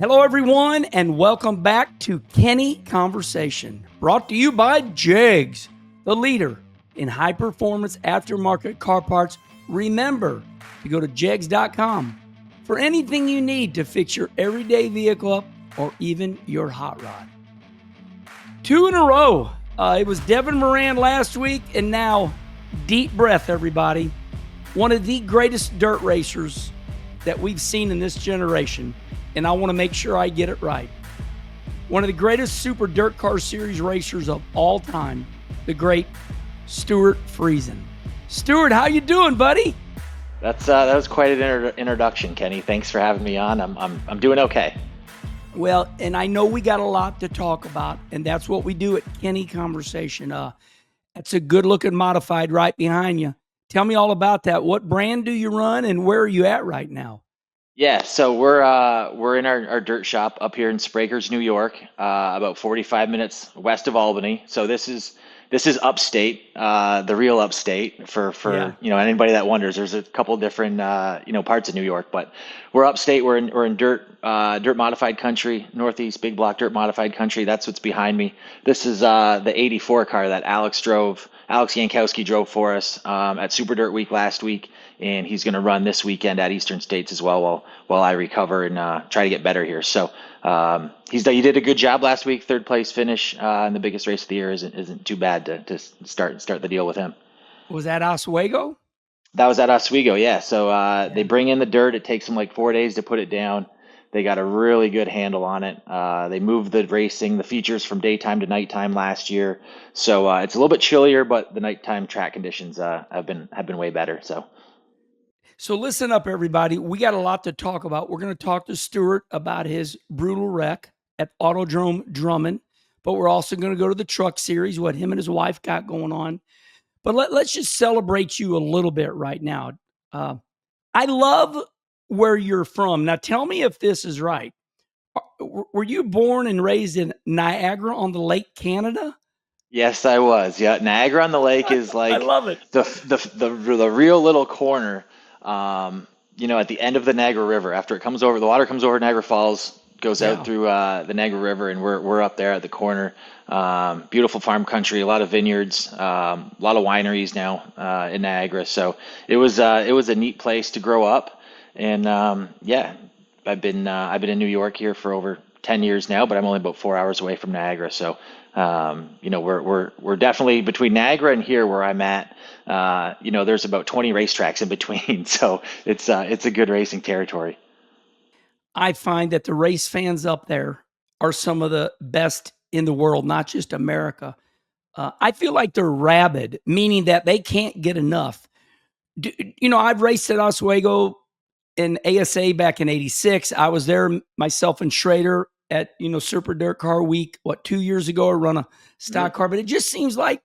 Hello, everyone, and welcome back to Kenny Conversation, brought to you by Jegs, the leader in high-performance aftermarket car parts. Remember to go to jegs.com for anything you need to fix your everyday vehicle up or even your hot rod. 2 in a row. It was Devin Moran last week, and now, deep breath, everybody. One of the greatest dirt racers that we've seen in this generation, and I want to make sure I get it right. One of the greatest Super Dirt Car Series racers of all time, the great Stewart Friesen. Stuart, how you doing, buddy? That was quite an introduction, Kenny. Thanks for having me on. I'm doing okay. Well, and I know we got a lot to talk about, and that's what we do at Kenny Conversation. That's a good-looking modified right behind you. Tell me all about that. What brand do you run, and where are you at right now? Yeah, so we're in our dirt shop up here in Sprakers, New York, about 45 minutes west of Albany. So this is upstate, the real upstate for Yeah. anybody that wonders. There's a couple different parts of New York, but we're upstate. We're in dirt modified country, Northeast big block dirt modified country. That's what's behind me. This is the '84 car that Alex Yankowski drove for us at Super Dirt Week last week, and he's going to run this weekend at Eastern States as well while I recover and try to get better here. So he did a good job last week, third place finish in the biggest race of the year. Isn't too bad to start the deal with him. Was that Oswego? That was at Oswego, yeah. So Yeah. they bring in the dirt. It takes them like 4 days to put it down. They got a really good handle on it. They moved the features from daytime to nighttime last year. So it's a little bit chillier, but the nighttime track conditions have been way better. So listen up, everybody. We got a lot to talk about. We're going to talk to Stuart about his brutal wreck at Autodrome Drummond, but we're also going to go to the Truck Series, what him and his wife got going on. But let's just celebrate you a little bit right now. I love where you're from. Now, tell me if this is right. Were you born and raised in Niagara on the Lake, Canada? Yes, I was. Yeah, Niagara on the Lake is I like love it. the real little corner. At the end of the Niagara River, after the water comes over Niagara Falls, goes out through the Niagara River, and we're up there at the corner. Beautiful farm country, a lot of vineyards, a lot of wineries now in Niagara. So it was a neat place to grow up, and I've been in New York here for over 10 years now, but I'm only about 4 hours away from Niagara. So we're definitely between Niagara and here where I'm at. There's about 20 racetracks in between, so it's a good racing territory. I find that the race fans up there are some of the best in the world, not just America. I feel like they're rabid, meaning that they can't get enough. I've raced at Oswego in ASA back in '86. I was there myself and Schrader at Super Dirt Car Week 2 years ago. I run a stock car, but it just seems like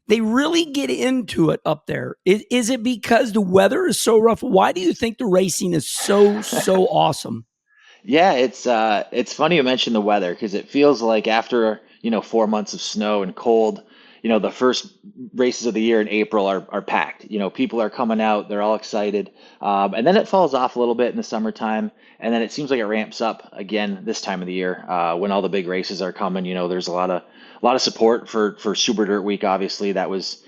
they really get into it up there. Is it because the weather is so rough? Why do you think the racing is so awesome? Yeah, it's funny you mentioned the weather because it feels like after 4 months of snow and cold, the first races of the year in April are packed. People are coming out, they're all excited, and then it falls off a little bit in the summertime, and then it seems like it ramps up again this time of the year when all the big races are coming. There's a lot of support for Super Dirt Week. Obviously, that was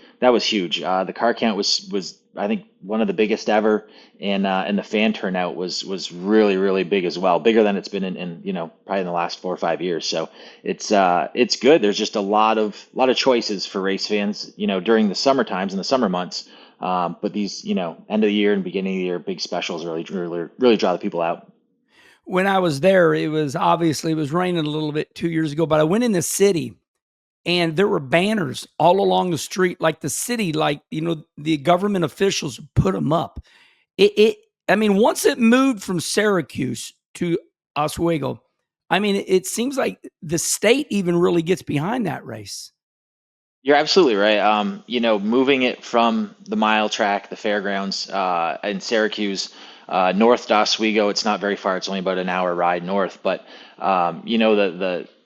huge. The car count was I think one of the biggest ever, and the fan turnout was really, really big as well, bigger than it's been in probably in the last 4 or 5 years. So it's good. There's just a lot of choices for race fans during the summer times and the summer months. But these end of the year and beginning of the year big specials really draw the people out. When I was there, it was raining a little bit 2 years ago, but I went in the city and there were banners all along the street, like the city, the government officials put them up. Once it moved from Syracuse to Oswego, it seems like the state even really gets behind that race. You're absolutely right. Moving it from the mile track, the fairgrounds in Syracuse, north to Oswego, it's not very far. It's only about an hour ride north. But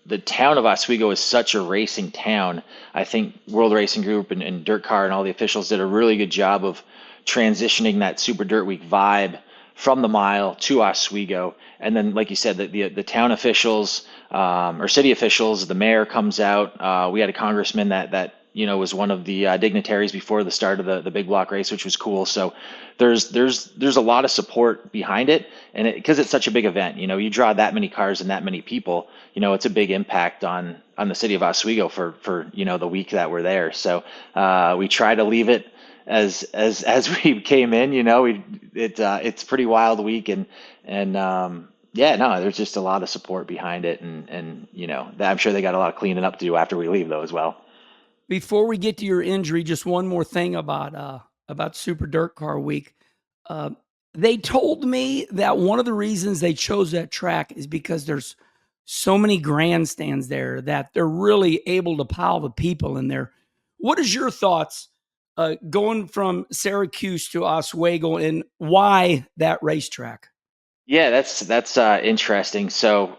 the town of Oswego is such a racing town. I think World Racing Group and Dirt Car and all the officials did a really good job of transitioning that Super Dirt Week vibe from the mile to Oswego. And then, like you said, the town officials or city officials, the mayor comes out. We had a congressman that was one of the dignitaries before the start of the big block race, which was cool. So there's a lot of support behind it, and because it's such a big event, you draw that many cars and that many people, it's a big impact on the city of Oswego for the week that we're there. So we try to leave it as we came in. It's pretty wild week, and yeah, no, there's just a lot of support behind it, and I'm sure they got a lot of cleaning up to do after we leave though as well. Before we get to your injury, just one more thing about Super Dirt Car Week. They told me that one of the reasons they chose that track is because there's so many grandstands there that they're really able to pile the people in there. What is your thoughts going from Syracuse to Oswego, and why that racetrack? Yeah, that's interesting. So,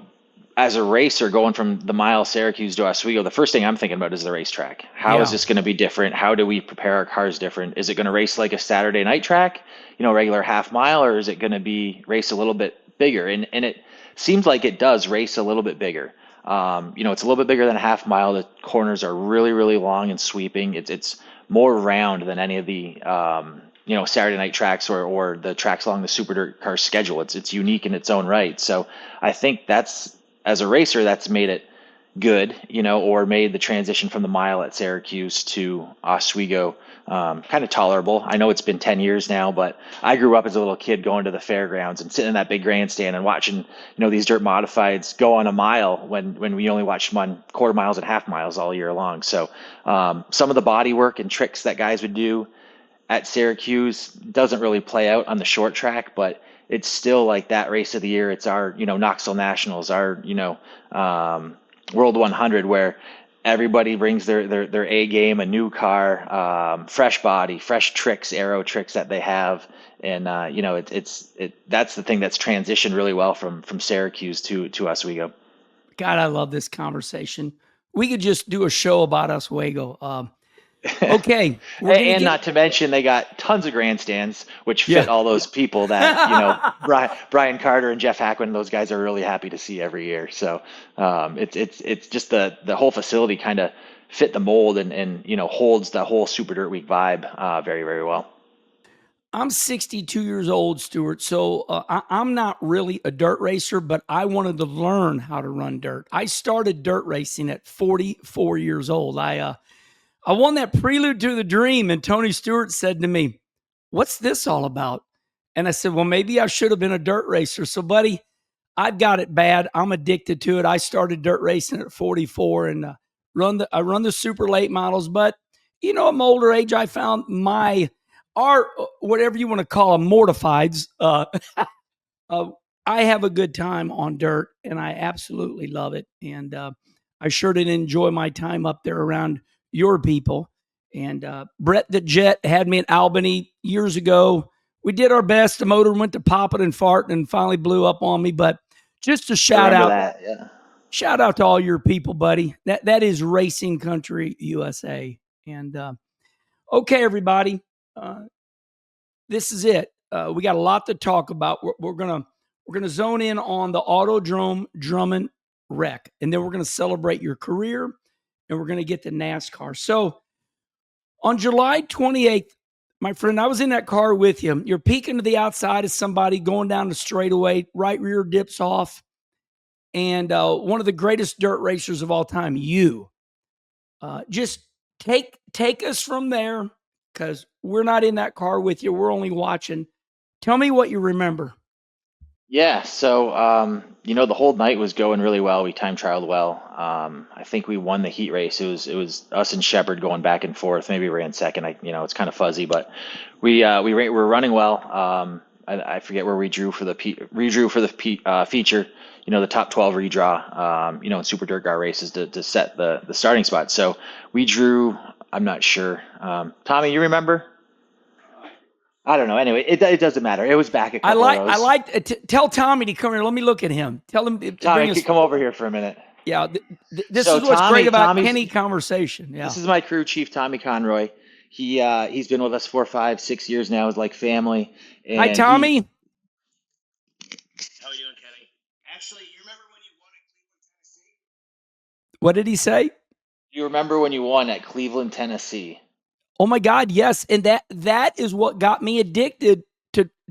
as a racer going from the mile Syracuse to Oswego, the first thing I'm thinking about is the racetrack. How is Yeah. this going to be different? How do we prepare our cars different? Is it going to race like a Saturday night track, regular half mile, or is it going to be race a little bit bigger? And it seems like it does race a little bit bigger. It's a little bit bigger than a half mile. The corners are really, really long and sweeping. It's more round than any of the Saturday night tracks or the tracks along the Super Dirt car schedule. It's unique in its own right. So I think as a racer, that's made it good, or made the transition from the mile at Syracuse to Oswego kind of tolerable. I know it's been 10 years now, but I grew up as a little kid going to the fairgrounds and sitting in that big grandstand and watching, these dirt modifieds go on a mile when we only watched them on quarter miles and half miles all year long. So some of the body work and tricks that guys would do at Syracuse doesn't really play out on the short track, but it's still like that race of the year. It's our, Knoxville Nationals, our, World 100, where everybody brings their A game, a new car, fresh body, fresh tricks, aero tricks that they have. And, that's the thing that's transitioned really well from Syracuse to Oswego. God, I love this conversation. We could just do a show about Oswego. Okay, we're gonna And get not to mention, they got tons of grandstands, which fit yeah. all those people that, Brian Carter and Jeff Hackman, those guys are really happy to see every year. So it's just the whole facility kind of fit the mold and holds the whole Super Dirt Week vibe very, very well. I'm 62 years old, Stuart. So I'm not really a dirt racer, but I wanted to learn how to run dirt. I started dirt racing at 44 years old. I won that Prelude to the Dream, and Tony Stewart said to me, "What's this all about?" And I said, "Well, maybe I should have been a dirt racer." So, buddy, I've got it bad. I'm addicted to it. I started dirt racing at 44 and I run the super late models. But I'm older age. I found our whatever you want to call them mortifieds. Uh, I have a good time on dirt, and I absolutely love it. And I sure did enjoy my time up there around your people. And Brett the Jet had me at Albany years ago. We did our best. The motor went to popping and farting and finally blew up on me. But just a I remember that. Yeah. shout out to all your people, buddy. That is Racing Country USA. And okay, everybody, this is it. We got a lot to talk about. We're gonna zone in on the Autodrome Drummond wreck, and then we're gonna celebrate your career, and we're gonna get to NASCAR. So on July 28th, my friend, I was in that car with you. You're peeking to the outside of somebody going down the straightaway, right rear dips off, and one of the greatest dirt racers of all time, you. Just take us from there because we're not in that car with you. We're only watching. Tell me what you remember. Yeah, so the whole night was going really well. We time trialed well. I think we won the heat race. It was us and Shepard going back and forth. Maybe we ran second. It's kind of fuzzy, but we're running well. I forget where we drew for the feature. The top 12 redraw. In Super Dirt Car races to set the starting spot. So we drew. I'm not sure. Tommy, you remember? I don't know. Anyway, it doesn't matter. It was back a couple of I rows. like tell Tommy to come here. Let me look at him. Tell him to Tommy, bring us. come over here for a minute. Yeah, this So is what's great about Tommy's Kenny conversation. this Yeah. is my crew chief, Tommy Conroy. He's been with us 4, 5, 6 years now. Is like family, Hi, and he Tommy. What did he say? You remember when you won at Cleveland, Tennessee? Oh my God, yes. And that is what got me addicted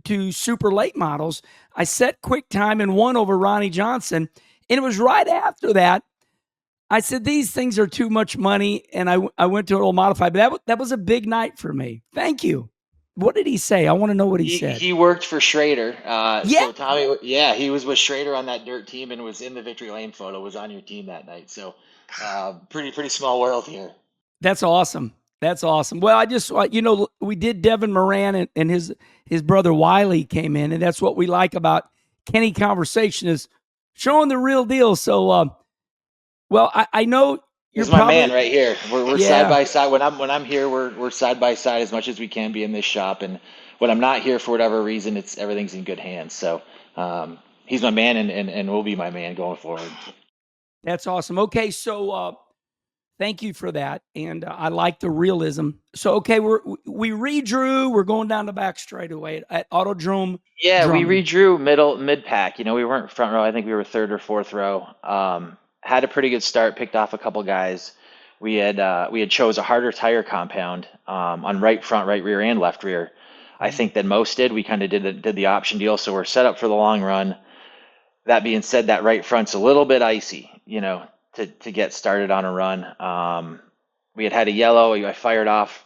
to super late models. I set quick time and won over Ronnie Johnson. And it was right after that I said these things are too much money, and I went to a little modified. But that was a big night for me. Thank you. What did he say? I want to know what he said. He worked for Schrader. Yeah, So Tommy, yeah, he was with Schrader on that dirt team and was in the victory lane photo. Was on your team that night. So pretty small world here. that's awesome. That's awesome. Well, I just we did Devin Moran and his brother Wiley came in, and that's what we like about Kenny Conversation is showing the real deal. So, well, I know you're This is my man probably right here. We're side yeah. by side. When I'm here, we're side by side as much as we can be in this shop. And when I'm not here for whatever reason, it's everything's in good hands. So he's my man and will be my man going forward. That's awesome. Okay, so thank you for that, and I like the realism. So, okay, we redrew. We're going down the back straightaway at Autodrome Yeah, we Drummond. redrew mid pack. We weren't front row. I think we were third or fourth row. Had a pretty good start. Picked off a couple guys. We had chose a harder tire compound on right front, right rear, and left rear. I Mhm. think than most did. We kind of did the option deal, so we're set up for the long run. That being said, that right front's a little bit icy, to get started on a run. We had a yellow. I fired off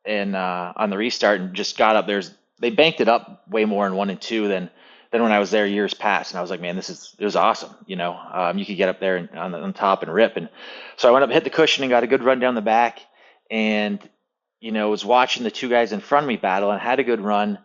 and on the restart and just got up. They banked it up way more in 1 and 2 than when I was there years past. And I was like, man, it was awesome. You could get up there and on top and rip. And so I went up, hit the cushion, and got a good run down the back. And was watching the two guys in front of me battle and had a good run.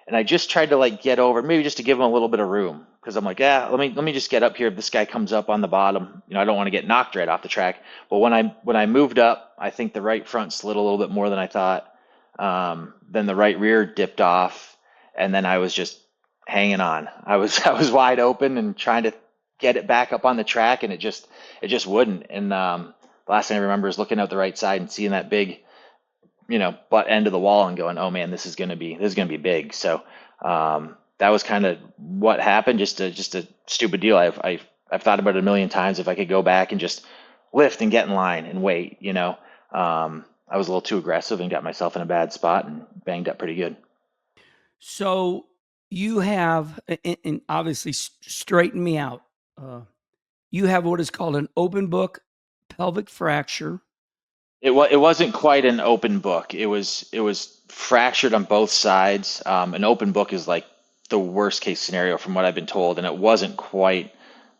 And I just tried to like get over, maybe just to give him a little bit of room, because I'm like, yeah, let me just get up here. If this guy comes up on the bottom, I don't want to get knocked right off the track. But when I moved up, I think the right front slid a little bit more than I thought. Then the right rear dipped off, and then I was just hanging on. I was wide open and trying to get it back up on the track, and it just wouldn't. And the last thing I remember is looking out the right side and seeing that big, butt end of the wall and going, oh man, this is gonna be big. So that was kind of what happened. Just a stupid deal. I've thought about it a million times. If I could go back and just lift and get in line and wait. I was a little too aggressive and got myself in a bad spot and banged up pretty good. So you have, and obviously straighten me out. You have what is called an open book pelvic fracture. It wasn't quite an open book. It was fractured on both sides. An open book is like the worst case scenario from what I've been told, and it wasn't quite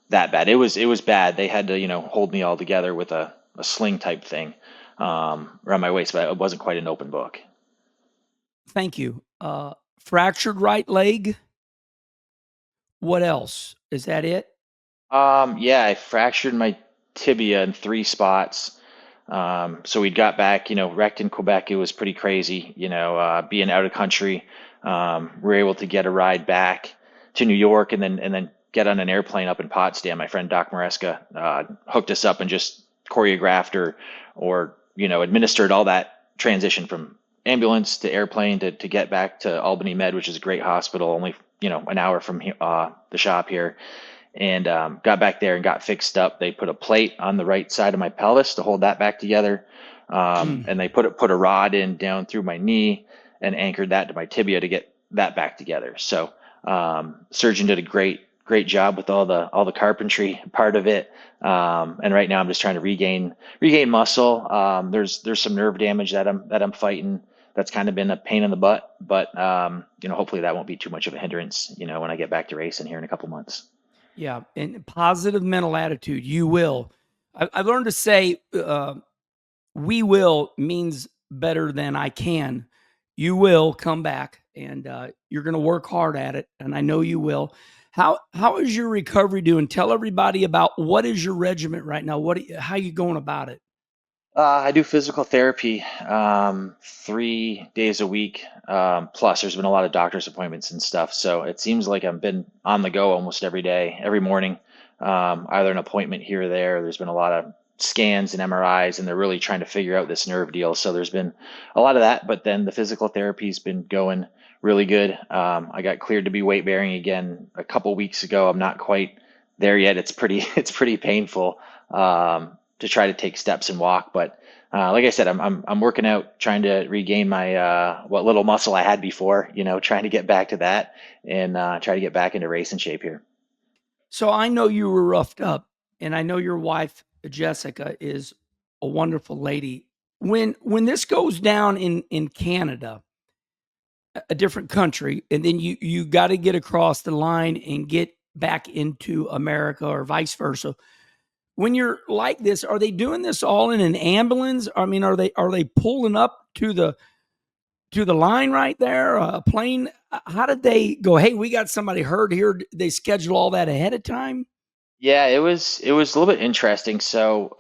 that bad. It was bad. They had to hold me all together with a sling type thing around my waist, but it wasn't quite an open book. Thank you. Fractured right leg. What else? Is that it? Yeah, I fractured my tibia in 3 spots. So we got back, wrecked in Quebec. It was pretty crazy, being out of country. We were able to get a ride back to New York and then get on an airplane up in Potsdam. My friend Doc Maresca hooked us up and just choreographed or administered all that transition from ambulance to airplane to get back to Albany Med, which is a great hospital, only an hour from the shop here. And got back there and got fixed up. They put a plate on the right side of my pelvis to hold that back together, Mm. and they put a rod in down through my knee and anchored that to my tibia to get that back together. So surgeon did a great job with all the carpentry part of it. And right now I'm just trying to regain muscle. There's some nerve damage that I'm fighting. That's kind of been a pain in the butt, but hopefully that won't be too much of a hindrance. When I get back to racing here in a couple months. Yeah, and positive mental attitude. You will. I learned to say, "We will" means better than "I can." You will come back, and you're going to work hard at it, and I know you will. How is your recovery doing? Tell everybody about what is your regimen right now. How you going about it? I do physical therapy 3 days a week. Plus, there's been a lot of doctor's appointments and stuff. So it seems like I've been on the go almost every day, every morning. Either an appointment here or there. There's been a lot of scans and MRIs, and they're really trying to figure out this nerve deal. So there's been a lot of that. But then the physical therapy's been going really good. I got cleared to be weight bearing again a couple weeks ago. I'm not quite there yet. It's pretty it's pretty painful to try to take steps and walk. But like I said, I'm working out, trying to regain my what little muscle I had before. Trying to get back to that and try to get back into racing shape here. So I know you were roughed up, and I know your wife Jessica is a wonderful lady. When this goes down in Canada, a different country, and then you got to get across the line and get back into America or vice versa. When you're like this, are they doing this all in an ambulance? I mean, are they pulling up to the line right there? A plane? How did they go? Hey, we got somebody hurt here. They schedule all that ahead of time. Yeah, it was a little bit interesting. So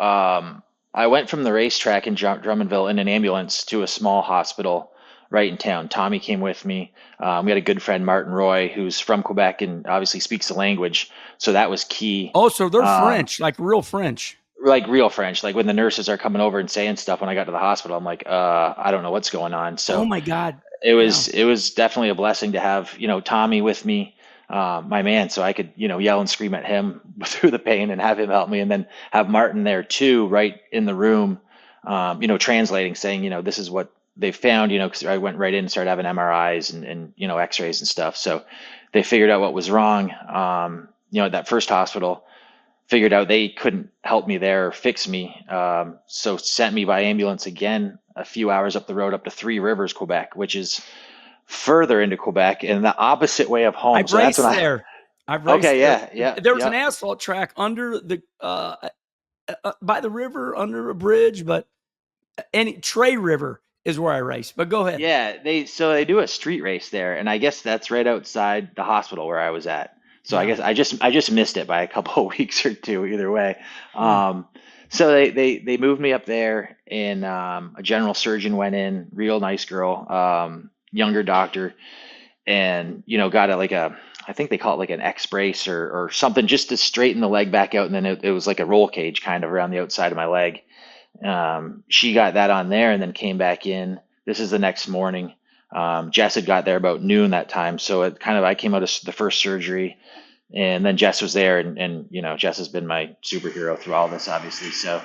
I went from the racetrack in Drummondville in an ambulance to a small hospital right in town. Tommy came with me. We had a good friend, Martin Roy, who's from Quebec and obviously speaks the language, so that was key. Oh, so they're Um, French, like real French. like real French, like when the nurses are coming over and saying stuff when I got to the hospital, I'm like, I don't know what's going on. Oh So my God. it Yeah. was it was definitely a blessing to have, Tommy with me, my man, so I could, yell and scream at him through the pain and have him help me, and then have Martin there too, right in the room, translating, saying, this is what they found, because I went right in and started having MRIs and X-rays and stuff. So they figured out what was wrong. At that first hospital, figured out they couldn't help me there or fix me. So sent me by ambulance again a few hours up the road up to Three Rivers, Quebec, which is further into Quebec and the opposite way of home. I've So that's when raced I, there. I've raced okay, there. yeah, yeah, There was an yeah. asphalt track under the by the river under a bridge, but any Trey River is where I race. But go ahead. Yeah, they do a street race there, and I guess that's right outside the hospital where I was at. So I Yeah. guess I just missed it by a couple of weeks or two either way. Hmm. Um, so they moved me up there, and a general surgeon went in, real nice girl, younger doctor, and got I think they call it like an X brace or something just to straighten the leg back out, and then it was like a roll cage kind of around the outside of my leg. She got that on there and then came back in. This is the next morning. Jess had got there about noon that time, so I came out of the first surgery, and then Jess was there, and Jess has been my superhero through all this, obviously. So,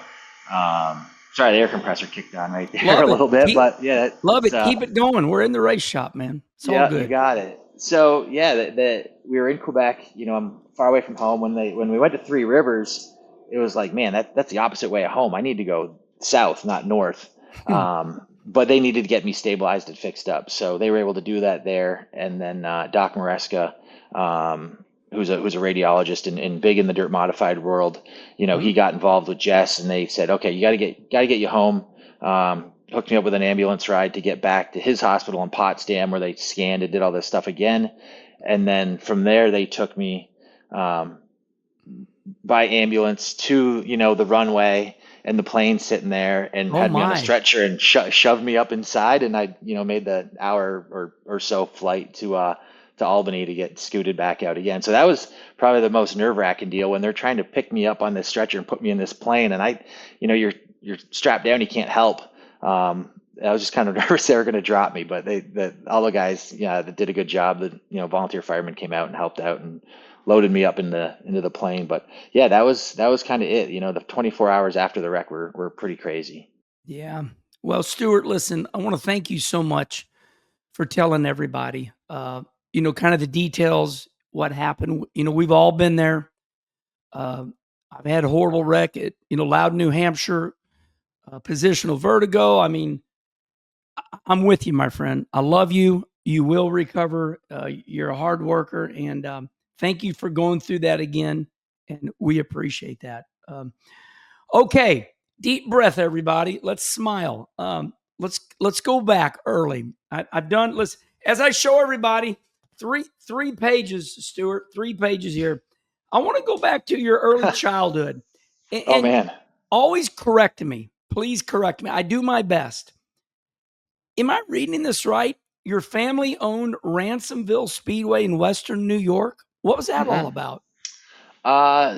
sorry, the air compressor kicked on right there a Love it. little bit, but yeah, Love it. Keep it going. We're in the race shop, man. It's all yeah, you good. got it. So yeah, we were in Quebec. I'm far away from home. When we went to Three Rivers, it was like, man, that's the opposite way of home. I need to go south, not north. But they needed to get me stabilized and fixed up, so they were able to do that there. And then Doc Maresca, who's a radiologist and big in the dirt modified world, he got involved with Jess, and they said, okay, you got to get you home. Hooked me up with an ambulance ride to get back to his hospital in Potsdam, where they scanned and did all this stuff again. And then from there, they took me um, by ambulance to, the runway and the plane sitting there, and Oh had me on a my. stretcher and shoved me up inside. And I, made the hour or so flight to Albany to get scooted back out again. So that was probably the most nerve-wracking deal, when they're trying to pick me up on this stretcher and put me in this plane. And you're strapped down, you can't help. I was just kind of nervous they were going to drop me, but all the guys, yeah, that did a good job. The volunteer firemen came out and helped out and loaded me up into the plane. But yeah, that was kind of it. The 24 hours after the wreck were pretty crazy. Yeah. Well, Stuart, listen, I want to thank you so much for telling everybody, kind of the details, what happened. We've all been there. Uh, I've had a horrible wreck at, Loudon, New Hampshire, positional vertigo. I mean, I'm with you, my friend. I love you. You will recover. You're a hard worker. And thank you for going through that again. And we appreciate that. Okay, deep breath, everybody. Let's smile. Let's go back early. I've done. Let's as I show everybody three pages, Stuart. 3 pages here. I want to go back to your early childhood, Oh and man. always correct me. Please correct me. I do my best. Am I reading this right? Your family owned Ransomville Speedway in Western New York. What was that all hmm about?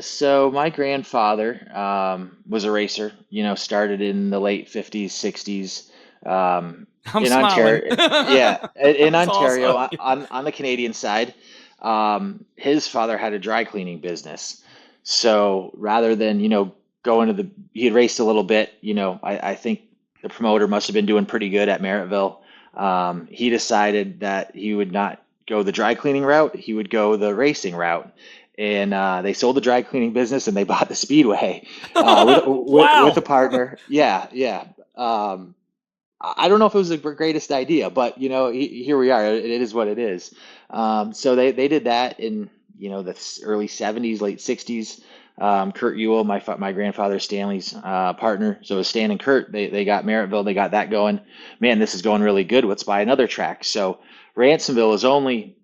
So my grandfather was a racer, started in the late 50s, 60s, I'm in smiling. Ontario. Yeah, in That's Ontario awesome. on the Canadian side. His father had a dry cleaning business. So rather than, going to he had raced a little bit, I think the promoter must have been doing pretty good at Merrittville. He decided that he would not go the dry cleaning route, he would go the racing route. And they sold the dry cleaning business and they bought the speedway with a Wow. partner. Yeah, yeah. I don't know if it was the greatest idea, but here we are. It is what it is. So they did that in the early '70s, late '60s. Kurt Ewell, my grandfather Stanley's partner. So it was Stan and Kurt. They got Merrittville. They got that going. Man, this is going really good. Let's buy another track. So Ransomville is only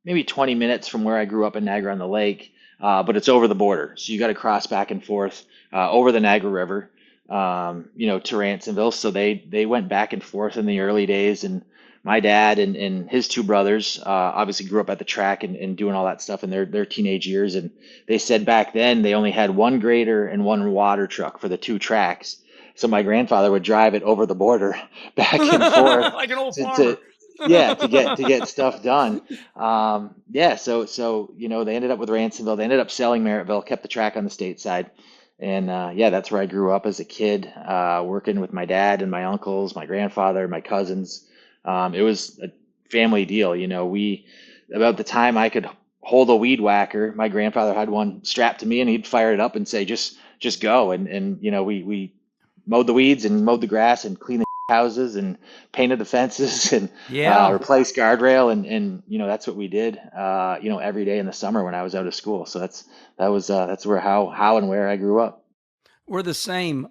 maybe 20 minutes from where I grew up in Niagara on the Lake, but it's over the border. So you got to cross back and forth over the Niagara River, to Ransomville. So they went back and forth in the early days. And my dad and his two brothers obviously grew up at the track and doing all that stuff in their teenage years. And they said back then they only had one grader and one water truck for the two tracks. So my grandfather would drive it over the border back and forth Like an old to farmer. yeah, to get stuff done. Yeah, so they ended up with Ransomville. They ended up selling Merrittville, kept the track on the state side, and yeah, that's where I grew up as a kid, working with my dad and my uncles, my grandfather, my cousins. It was a family deal. We about the time I could hold a weed whacker, my grandfather had one strapped to me, and he'd fire it up and say, "Just go." And we mowed the weeds and mowed the grass and cleaned the houses and painted the fences and Yeah. replaced guardrail and that's what we did every day in the summer when I was out of school. So that's where how and where I grew up. We're the same.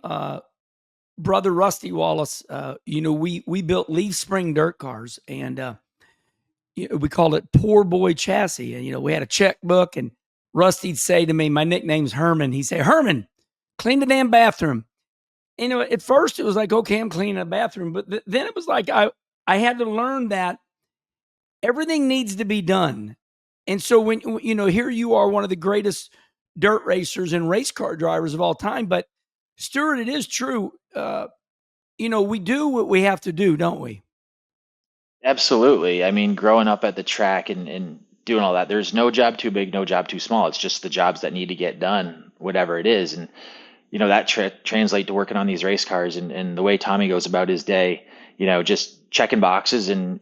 Brother Rusty Wallace, we built Leaf Spring dirt cars, and we called it Poor Boy Chassis. And we had a checkbook, and Rusty'd say to me, my nickname's Herman. He'd say, "Herman, clean the damn bathroom." At first it was like, okay, I'm cleaning a bathroom, but then it was like I had to learn that everything needs to be done. And so when here you are, one of the greatest dirt racers and race car drivers of all time. But Stuart, it is true. We do what we have to do, don't we? Absolutely. I mean, growing up at the track and doing all that, there's no job too big, no job too small. It's just the jobs that need to get done, whatever it is. And that translate to working on these race cars and the way Tommy goes about his day, just checking boxes and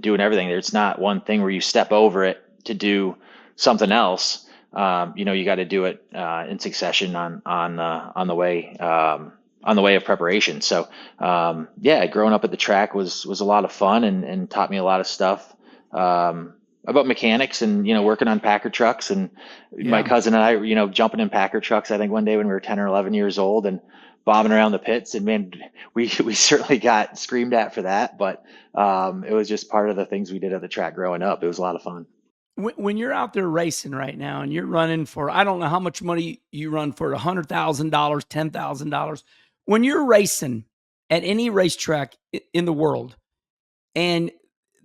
doing everything. There's not one thing where you step over it to do something else. You got to do it in succession on the way of preparation. So yeah, growing up at the track was a lot of fun and taught me a lot of stuff. About mechanics and working on Packer trucks, and my Yeah. cousin and I jumping in Packer trucks, I think one day when we were 10 or 11 years old and bombing around the pits, and man, we certainly got screamed at for that, but it was just part of the things we did at the track growing up. It was a lot of fun. When you're out there racing right now and you're running for, I don't know how much money you run for, $100,000, $10,000. When you're racing at any racetrack in the world, and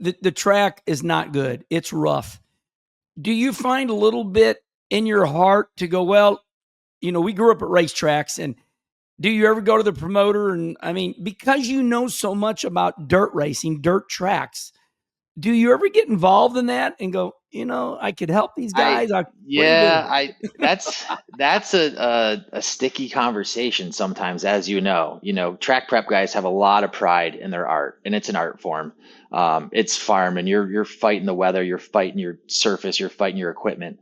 the track is not good, it's rough, do you find a little bit in your heart to go, well, we grew up at racetracks, and do you ever go to the promoter? And I mean, because you know so much about dirt racing, dirt tracks, do you ever get involved in that and go, I could help these I guys? What do you Yeah, do? I that's a sticky conversation sometimes, as you know. Track prep guys have a lot of pride in their art, and it's an art form. It's farm, and you're fighting the weather, you're fighting your surface, you're fighting your equipment.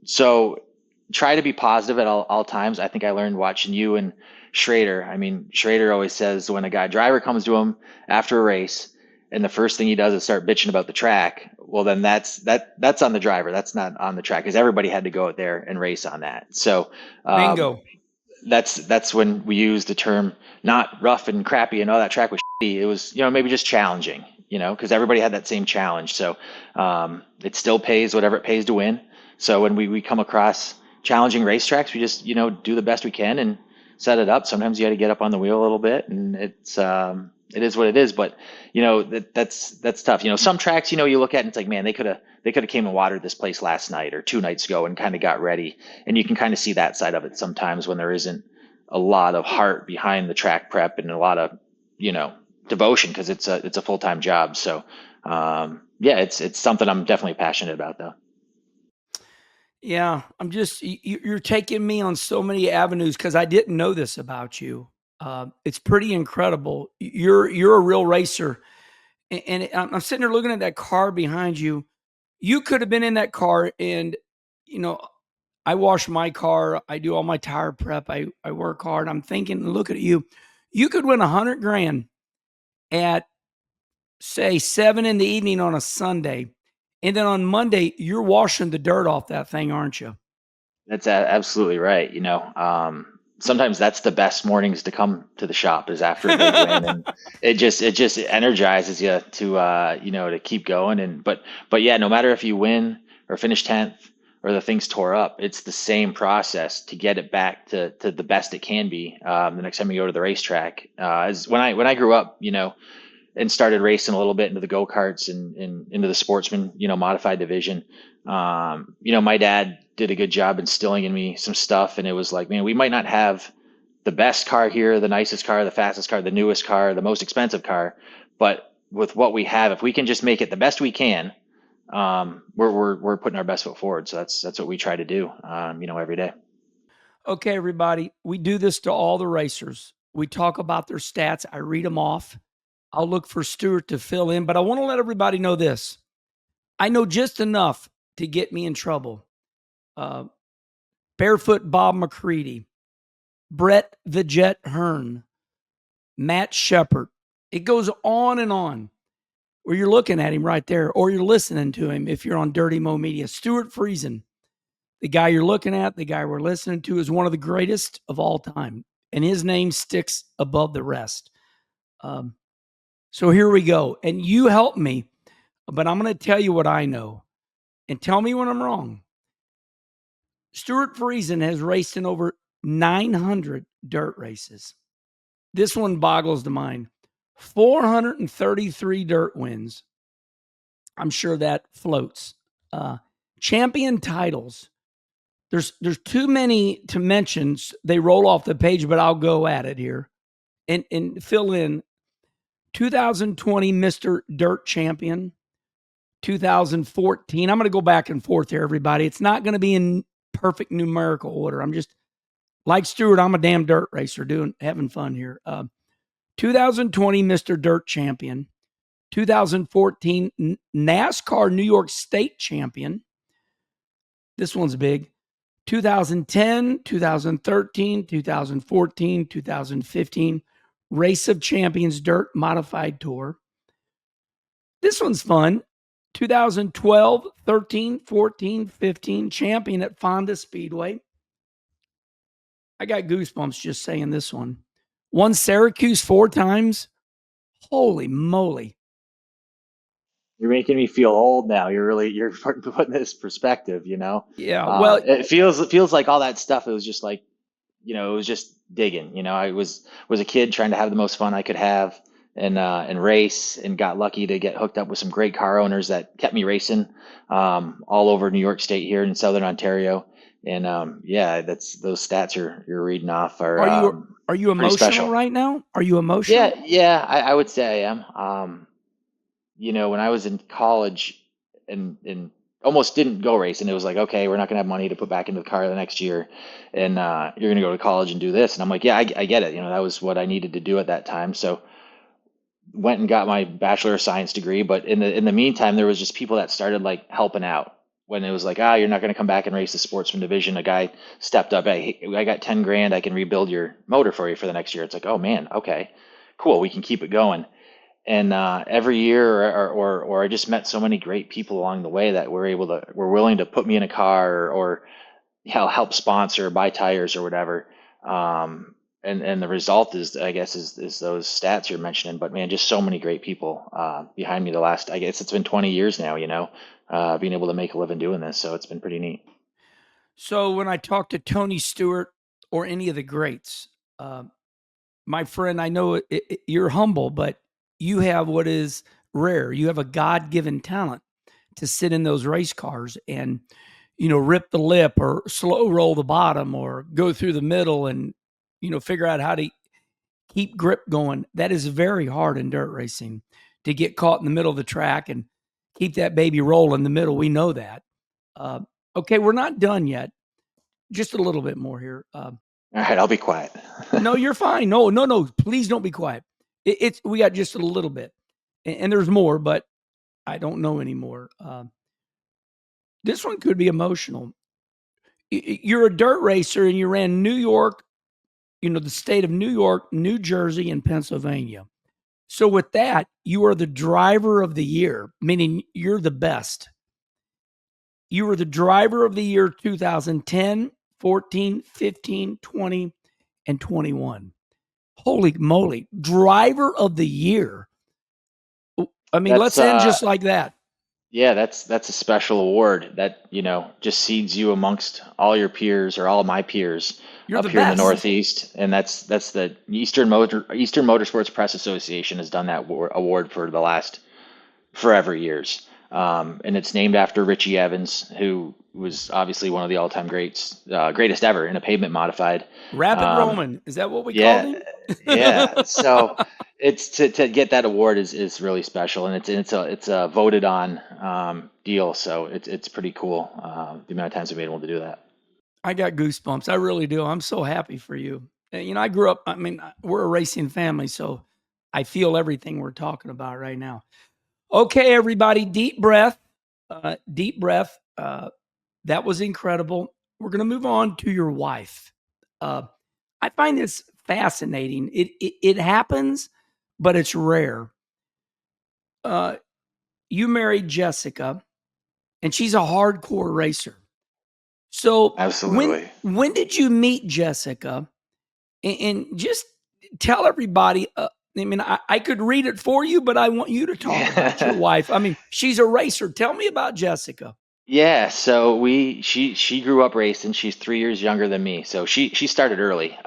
So try to be positive at all times. I think I learned watching you and Schrader. I mean, Schrader always says when a guy driver comes to him after a race, and the first thing he does is start bitching about the track, well, then that's on the driver. That's not on the track, because everybody had to go out there and race on that. So Bingo. that's when we use the term not rough and crappy and all that track was shitty. It was maybe just challenging, because everybody had that same challenge. So it still pays whatever it pays to win. So when we come across challenging racetracks, we just do the best we can and set it up. Sometimes you got to get up on the wheel a little bit, and it is what it is. But that's tough. Some tracks you look at and it's like, man, they could have came and watered this place last night or 2 nights ago and kind of got ready, and you can kind of see that side of it sometimes when there isn't a lot of heart behind the track prep and a lot of devotion, because it's a full-time job. So yeah, it's something I'm definitely passionate about though. Yeah, you're taking me on so many avenues because I didn't know this about you. It's pretty incredible. You're a real racer, and I'm sitting there looking at that car behind you. You could have been in that car, and you know, I wash my car. I do all my tire prep. I work hard. I'm thinking, look at you. You could win 100 grand at say 7 in the evening on a Sunday, and then on Monday you're washing the dirt off that thing, aren't you? That's absolutely right. Sometimes that's the best mornings to come to the shop is after a big win, and it just energizes you to to keep going. But yeah, no matter if you win or finish 10th or the thing's tore up, it's the same process to get it back to the best it can be. The next time you go to the racetrack, as when I grew up, and started racing a little bit into the go-karts and into the sportsman, modified division. My dad did a good job instilling in me some stuff, and it was like, man, we might not have the best car here, the nicest car, the fastest car, the newest car, the most expensive car, but with what we have, if we can just make it the best we can, we're putting our best foot forward. So that's what we try to do, every day. Okay, everybody, we do this to all the racers. We talk about their stats. I read them off. I'll look for Stuart to fill in, but I want to let everybody know this. I know just enough to get me in trouble. Barefoot Bob McCready, Brett the Jet Hearn, Matt Shepard. It goes on and on. Or you're looking at him right there, or you're listening to him if you're on Dirty Mo Media. Stewart Friesen, the guy you're looking at, the guy we're listening to, is one of the greatest of all time, and his name sticks above the rest. So here we go. And you help me, but I'm going to tell you what I know and tell me when I'm wrong. Stewart Friesen has raced in over 900 dirt races. This one boggles the mind. 433 dirt wins. I'm sure that floats. Champion titles. There's too many to mention. They roll off the page, but I'll go at it here and fill in. 2020 Mr. Dirt Champion. 2014. I'm going to go back and forth here, everybody. It's not going to be in perfect numerical order. I'm just like Stuart. I'm a damn dirt racer, having fun here. 2020 Mr. Dirt Champion. 2014 NASCAR New York State Champion. This one's big. 2010, 2013, 2014, 2015 Race of Champions Dirt Modified Tour. This one's fun. 2012, 13, 14, 15 champion at Fonda Speedway. I got goosebumps just saying this one. Won Syracuse 4 times. Holy moly. You're making me feel old now. You're putting this perspective, Yeah, well, it feels like all that stuff. It was just like, it was just digging. I was a kid trying to have the most fun I could have and race, and got lucky to get hooked up with some great car owners that kept me racing all over New York State here in Southern Ontario. And yeah, that's those stats you're reading off are you are are you pretty emotional special. right now? Are you Yeah, emotional? yeah, I would say I am. When I was in college and almost didn't go racing, it was like, okay, we're not gonna have money to put back into the car the next year, and you're gonna go to college and do this. And I'm like, yeah, I get it. That was what I needed to do at that time. So went and got my Bachelor of Science degree. But in the meantime, there was just people that started like helping out. When it was like, you're not gonna come back and race the sportsman division, a guy stepped up. I got 10 grand. I can rebuild your motor for you for the next year. It's like, oh man, okay, cool. We can keep it going. And every year, or I just met so many great people along the way that were willing to put me in a car, or help sponsor, buy tires or whatever. And the result is, I guess, is those stats you're mentioning. But man, just so many great people behind me. The last, I guess it's been 20 years now, being able to make a living doing this. So it's been pretty neat. So when I talk to Tony Stewart or any of the greats, uh, my friend, I know you're humble, but you have what is rare. You have a God-given talent to sit in those race cars and, rip the lip or slow roll the bottom or go through the middle and, figure out how to keep grip going. That is very hard in dirt racing to get caught in the middle of the track and keep that baby roll in the middle. We know that. Okay, we're not done yet. Just a little bit more here. All right, I'll be quiet. No, you're fine. No. Please don't be quiet. It's we got just a little bit, and there's more, but I don't know anymore. This one could be emotional. You're a dirt racer, and you ran New York. The state of New York, New Jersey, and Pennsylvania. So with that, you are the driver of the year, meaning you're the best. You were the driver of the year 2010, 14, 15, 20, and 21. Holy moly, driver of the year. I mean, That's let's end just like that. Yeah, that's a special award that, just seeds you amongst all your peers or all my peers You're up the here in the best. Northeast. And that's the Eastern Motorsports Press Association has done that award for the last forever years. And it's named after Richie Evans, who was obviously one of the all-time greatest ever in a pavement modified. Rapid Um, Roman. Is that what we called yeah, him? yeah. So it's to get that award is really special, and it's a voted on deal. So it's pretty cool the amount of times we've been able to do that. I got goosebumps. I really do. I'm so happy for you. I grew up, we're a racing family, so I feel everything we're talking about right now. Okay, everybody, deep breath. Deep breath. That was incredible. We're going to move on to your wife. I find this fascinating. It happens, but it's rare. You married Jessica, and she's a hardcore racer. So Absolutely. when did you meet Jessica? And just tell everybody. I could read it for you, but I want you to talk about your wife. She's a racer. Tell me about Jessica. Yeah, so she grew up racing. She's 3 years younger than me, so she started early.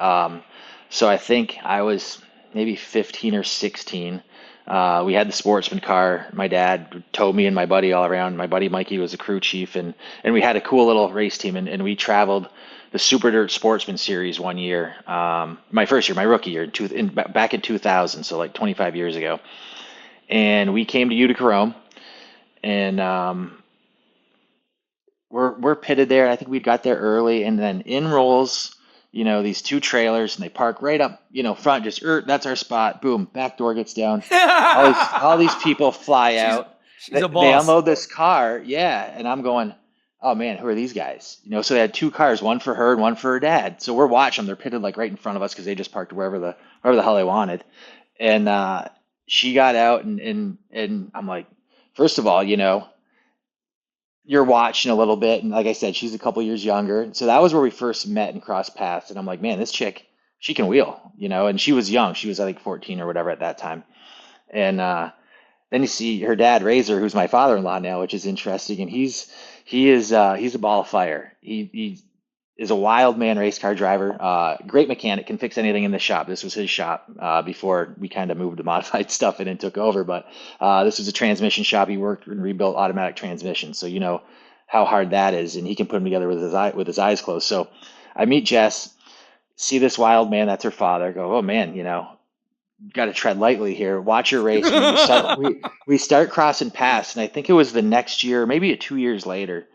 So I think I was maybe 15 or 16. We had the sportsman car. My dad towed me and my buddy all around. My buddy Mikey was a crew chief, and we had a cool little race team, and we traveled the Super Dirt Sportsman Series one year. My first year, my rookie year, back in 2000, so like 25 years ago. And we came to Utica, Rome, and we're pitted there. I think we got there early, and then in rolls, these two trailers, and they park right up, front. Just that's our spot. Boom, back door gets down. All these people fly she's out. she's They, a they boss. unload this car, yeah, and I'm going, oh man, who are these guys? So they had two cars, one for her and one for her dad. So we're watching them. They're pitted like right in front of us because they just parked wherever the hell they wanted. And she got out, and I'm like, first of all, you're watching a little bit, and like I said, she's a couple years younger. So that was where we first met and crossed paths. And I'm like, man, this chick, she can wheel, and she was young. She was, I think, 14 or whatever at that time. And then you see her dad, Razor, who's my father-in-law now, which is interesting. And he's a ball of fire. He is a wild man race car driver, great mechanic, can fix anything in the shop. This was his shop before we kind of moved to modified stuff and then took over. But this was a transmission shop. He worked and rebuilt automatic transmissions, so you know how hard that is, and he can put them together with his eyes closed. So I meet Jess, see this wild man, that's her father. Go, oh man, got to tread lightly here. Watch your race, and then we start crossing paths, and I think it was the next year, maybe 2 years later.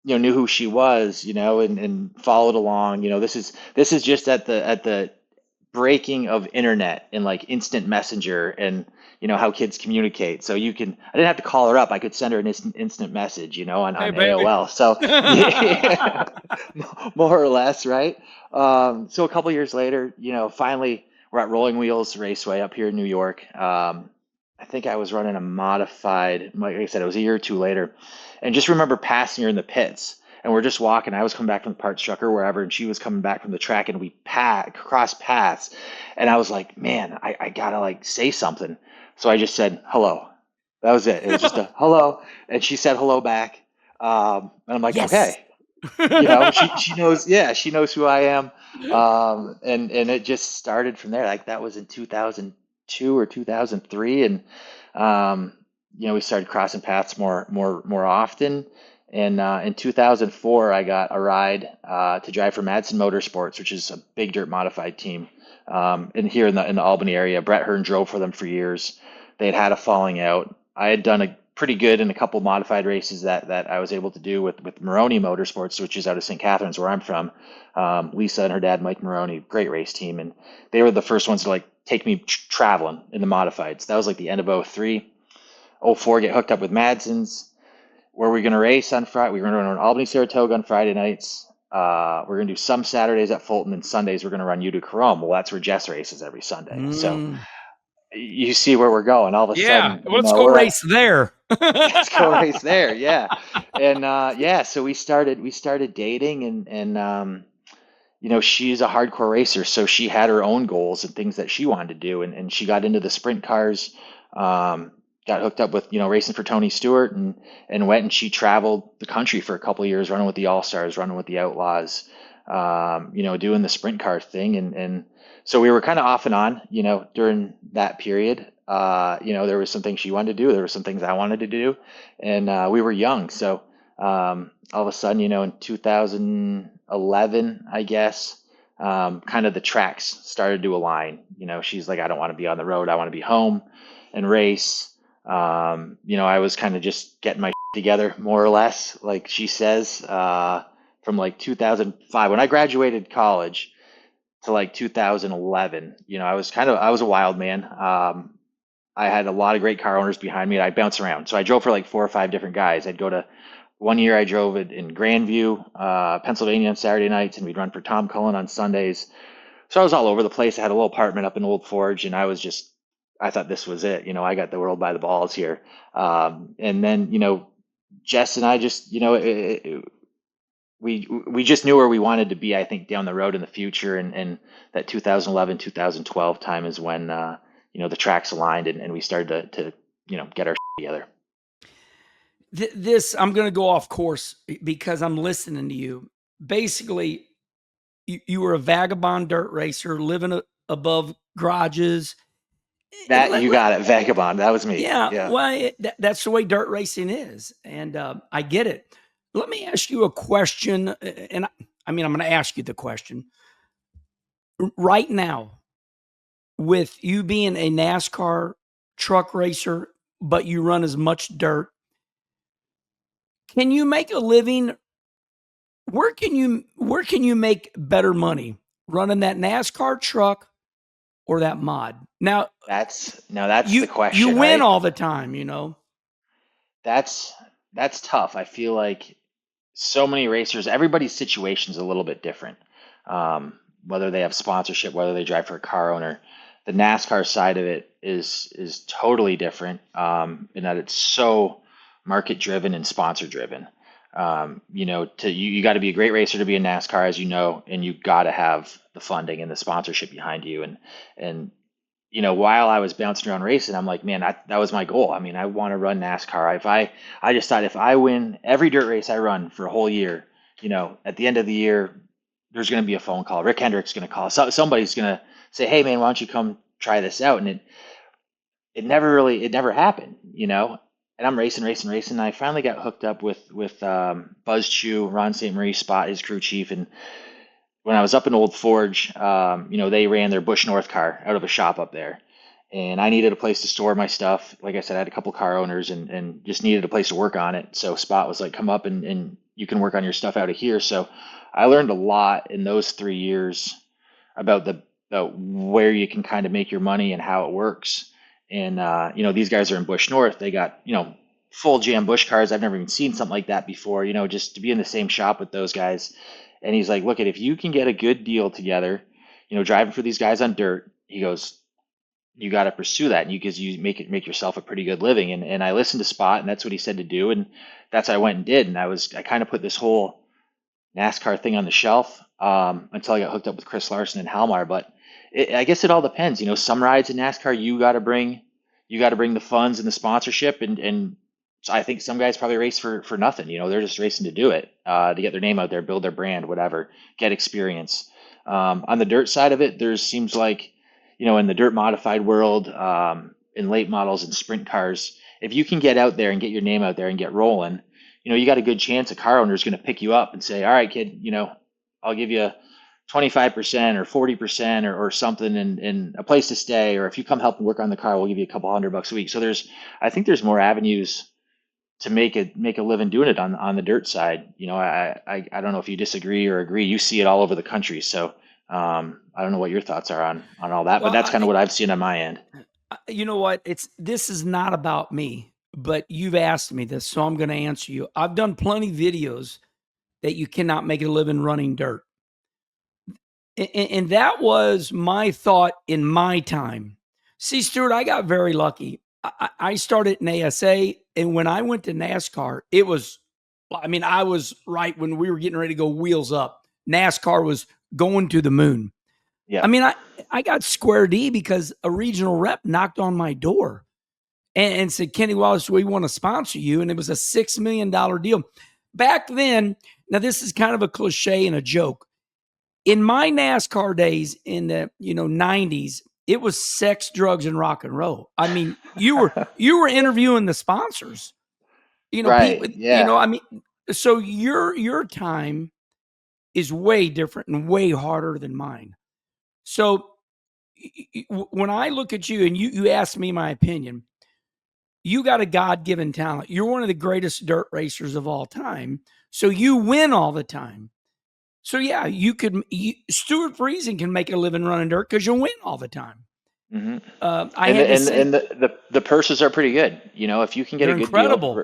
Knew who she was, and followed along. This is just at the breaking of internet and like instant messenger and how kids communicate. So I didn't have to call her up. I could send her an instant message, on Hey, baby. AOL. So yeah, more or less, right? So a couple years later, finally we're at Rolling Wheels Raceway up here in New York. I think I was running a modified, like I said, it was a year or two later, and just remember passing her in the pits. And we're just walking. I was coming back from the parts truck or wherever, and she was coming back from the track, and we crossed paths. And I was like, man, I gotta like say something. So I just said hello. That was it. It was just a hello, and she said hello back. And I'm like, Yes. okay, she knows, yeah, she knows who I am. And it just started from there. Like that was in 2002 or 2003, and we started crossing paths more often. And in 2004, I got a ride to drive for Madsen Motorsports, which is a big dirt modified team, and here in the Albany area. Brett Hearn drove for them for years. They had a falling out. I had done pretty good in a couple modified races that I was able to do with Maroney Motorsports, which is out of St. Catharines, where I'm from. Lisa and her dad, Mike Maroney, great race team, and they were the first ones to like take me traveling in the modifieds. That was like the end of '03. '04, get hooked up with Madson's. Where we're going to race on Friday. We're going to run Albany, Saratoga on Friday nights. We're going to do some Saturdays at Fulton, and Sundays we're going to run Utica Carome. Well, that's where Jess races every Sunday. So you see where we're going. All of a Yeah, sudden, let's go race there. let's go race there. Yeah, and yeah, so we started dating, and she's a hardcore racer, so she had her own goals and things that she wanted to do, and she got into the sprint cars. Got hooked up with racing for Tony Stewart, and went and she traveled the country for a couple of years, running with the All Stars, running with the Outlaws, doing the sprint car thing, and so we were kind of off and on, during that period. There was some things she wanted to do, there were some things I wanted to do, and we were young, so all of a sudden, in 2011, I guess, kind of the tracks started to align. She's like, I don't want to be on the road, I want to be home and race. I was kind of just getting my together, more or less, like she says, from like 2005 when I graduated college to like 2011. I was a wild man. I had a lot of great car owners behind me, and I bounced around. So I drove for like 4 or 5 different guys. I'd go to one year I drove it in Grandview, Pennsylvania on Saturday nights, and we'd run for Tom Cullen on Sundays. So I was all over the place. I had a little apartment up in Old Forge, and I thought this was it. I got the world by the balls here. And then, Jess and I just, we just knew where we wanted to be, I think, down the road in the future. And that 2011, 2012 time is when, the tracks aligned, and we started to get our together. This, I'm going to go off course because I'm listening to you. Basically, you were a vagabond dirt racer living above garages. That you got it, Vagabond. That was me. Yeah. Well, that's the way dirt racing is, and I get it. Let me ask you a question, and I'm going to ask you the question right now. With you being a NASCAR truck racer, but you run as much dirt, can you make a living? Where can you make better money? Running that NASCAR truck or that mod? Now that's the question. You win, right? all the time, That's tough. I feel like so many racers, everybody's situation is a little bit different. Whether they have sponsorship, whether they drive for a car owner, the NASCAR side of it is totally different, in that it's so market driven and sponsor driven. You got to be a great racer to be in NASCAR, as you know, and you got to have the funding and the sponsorship behind you. And while I was bouncing around racing, I'm like, man, that was my goal. I mean, I want to run NASCAR. I just thought if I win every dirt race I run for a whole year, at the end of the year, there's going to be a phone call. Rick Hendrick's going to call. Somebody's going to say, hey man, why don't you come try this out? And it never happened, and I'm racing. And I finally got hooked up with Buzz Chu, Ron St. Marie Spot, his crew chief. And when I was up in Old Forge, they ran their Bush North car out of a shop up there. And I needed a place to store my stuff. Like I said, I had a couple car owners and just needed a place to work on it. So Spot was like, come up and you can work on your stuff out of here. So I learned a lot in those 3 years about where you can kind of make your money and how it works. And, these guys are in Bush North. They got, full jam Bush cars. I've never even seen something like that before, just to be in the same shop with those guys. And he's like, look, if you can get a good deal together, driving for these guys on dirt, he goes, you got to pursue that, and you make yourself a pretty good living. And I listened to Spot, and that's what he said to do. And that's what I went and did. And I kind of put this whole NASCAR thing on the shelf, until I got hooked up with Chris Larson and Hallmar. But I guess it all depends. Some rides in NASCAR, you got to bring the funds and the sponsorship. And so I think some guys probably race for nothing. They're just racing to do it, to get their name out there, build their brand, whatever, get experience. On the dirt side of it, there seems like, in the dirt modified world, in late models and sprint cars, if you can get out there and get your name out there and get rolling, you got a good chance a car owner is going to pick you up and say, all right, kid, I'll give you 25% or 40% or something, and a place to stay. Or if you come help and work on the car, we'll give you a couple $100 a week. So I think there's more avenues to make a living doing it on the dirt side. I don't know if you disagree or agree. You see it all over the country, so I don't know what your thoughts are on all that, but Well, that's kind of what I've seen on my end. you know what? This is not about me, but you've asked me this, so I'm going to answer you. I've done plenty videos that you cannot make a living running dirt. And that was my thought in my time. See, Stuart, I got very lucky. I started in ASA, and when I went to NASCAR, it was, I mean, I was right when we were getting ready to go wheels up. NASCAR was going to the moon. I Yep. mean, I got square D because a regional rep knocked on my door and said, Kenny Wallace, we want to sponsor you. And it was a $6 million deal. Back then, now this is kind of a cliche and a joke. In my NASCAR days in the 90s, it was sex, drugs, and rock and roll. I mean, you were interviewing the sponsors. People, Right. Yeah. I mean, so your time is way different and way harder than mine. So when I look at you and you ask me my opinion, you got a God given talent. You're one of the greatest dirt racers of all time. So you win all the time. So yeah, Stewart Friesen can make a living running dirt because you'll win all the time. hmm I And had the, the and same. and the purses are pretty good. If you can get They're a good deal incredible.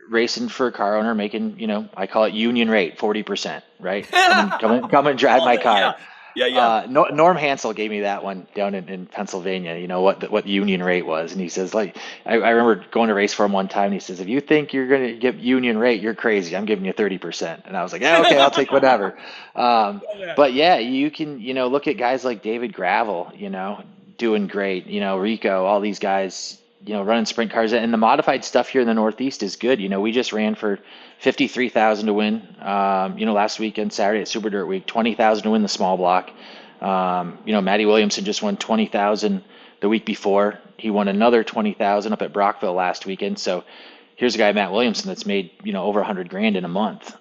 racing for a car owner, making, I call it union rate, 40%, right? I Come and drive love my it. Yeah, car. yeah. Norm Hansel gave me that one down in Pennsylvania. What the union rate was, and he says, like, I remember going to race for him one time, and he says, if you think you're gonna get union rate, you're crazy. I'm giving you 30%, and I was like, yeah, okay, I'll take whatever. Um, Love that. but yeah, you can, look at guys like David Gravel, doing great. Rico, all these guys, running sprint cars, and the modified stuff here in the Northeast is good. We just ran for 53,000 to win. Last weekend, Saturday at Super Dirt Week, 20,000 to win the small block. Matty Williamson just won 20,000 the week before. He won another 20,000 up at Brockville last weekend. So here's a guy, Matt Williamson, that's made over 100 grand in a month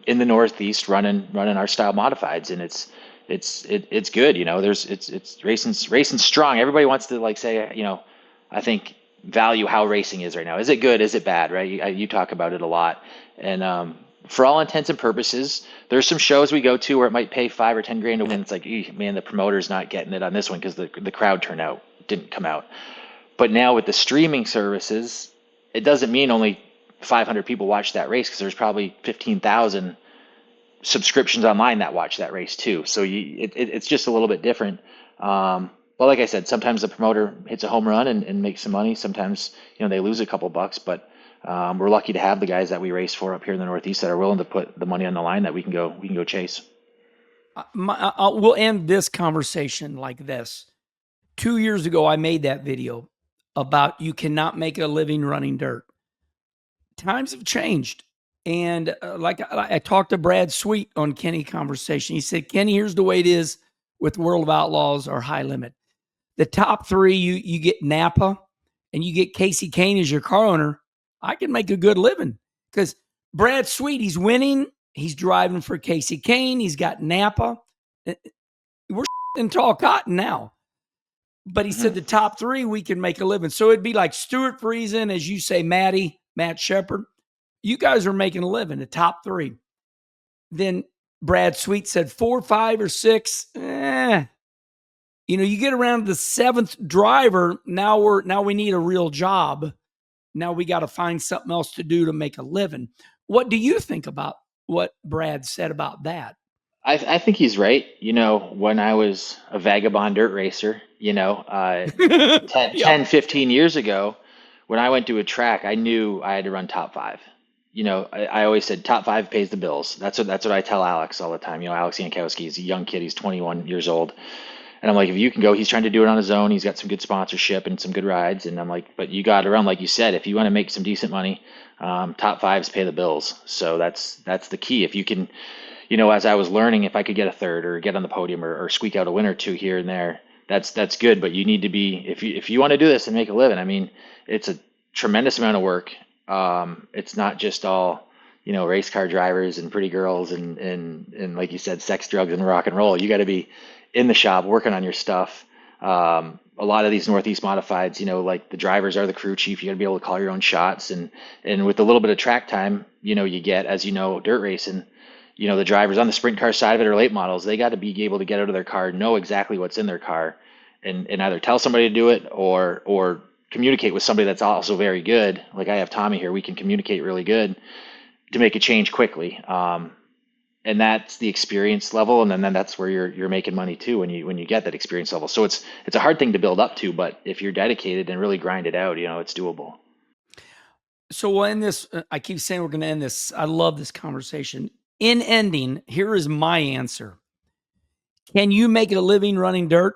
in the Northeast running our style modifieds, and it's good. It's racing strong. Everybody wants to like say I think value how racing is right now. Is it good? Is it bad? Right? You talk about it a lot, and for all intents and purposes, there's some shows we go to where it might pay 5 or 10 grand to win. It's like, man, the promoter's not getting it on this one because the crowd turnout didn't come out. But now with the streaming services, it doesn't mean only 500 people watch that race because there's probably 15,000 subscriptions online that watch that race too. So it's just a little bit different. But like I said, sometimes the promoter hits a home run and makes some money. Sometimes they lose a couple bucks, but we're lucky to have the guys that we race for up here in the Northeast that are willing to put the money on the line that we can go chase. We'll end this conversation like this. 2 years ago, I made that video about you cannot make a living running dirt. Times have changed. And like I talked to Brad Sweet on Kenny Conversation. He said, Kenny, here's the way it is with World of Outlaws or High Limit. The top three, you get Napa and you get Casey Kane as your car owner. I can make a good living because Brad Sweet, he's winning. He's driving for Casey Kane. He's got Napa. We're in tall cotton now. But he said hmm the top three, we can make a living. So it'd be like Stewart Friesen, as you say, Matt Shepard. You guys are making a living, the top three. Then Brad Sweet said 4, 5, or 6. You get around the seventh driver. Now we need a real job. Now we got to find something else to do to make a living. What do you think about what Brad said about that? I think he's right. When I was a vagabond dirt racer, 10, Yep. 10, 15 years ago, when I went to a track, I knew I had to run top five. I always said top five pays the bills. That's what I tell Alex all the time. Alex Yankowski, he's a young kid. He's 21 years old. And I'm like, if you can go, he's trying to do it on his own. He's got some good sponsorship and some good rides. And I'm like, but you got to run, like you said, if you want to make some decent money, top fives pay the bills. So that's the key. If you can, as I was learning, if I could get a third or get on the podium or squeak out a win or two here and there, that's good. But you need to be, if you want to do this and make a living, I mean, it's a tremendous amount of work. It's not just all, race car drivers and pretty girls and like you said, sex, drugs, and rock and roll. You got to be in the shop working on your stuff. a lot of these Northeast modifieds, like the drivers are the crew chief. You got to be able to call your own shots, and with a little bit of track time, you get, as dirt racing. The drivers on the sprint car side of it or late models, they got to be able to get out of their car, know exactly what's in their car, and either tell somebody to do it or communicate with somebody that's also very good. Like I have Tommy here, we can communicate really good to make a change quickly. And that's the experience level, and then that's where you're making money too when you get that experience level. So it's a hard thing to build up to, but if you're dedicated and really grind it out, it's doable. So we'll end this. I keep saying we're going to end this. I love this conversation. In ending, here is my answer. Can you make a living running dirt?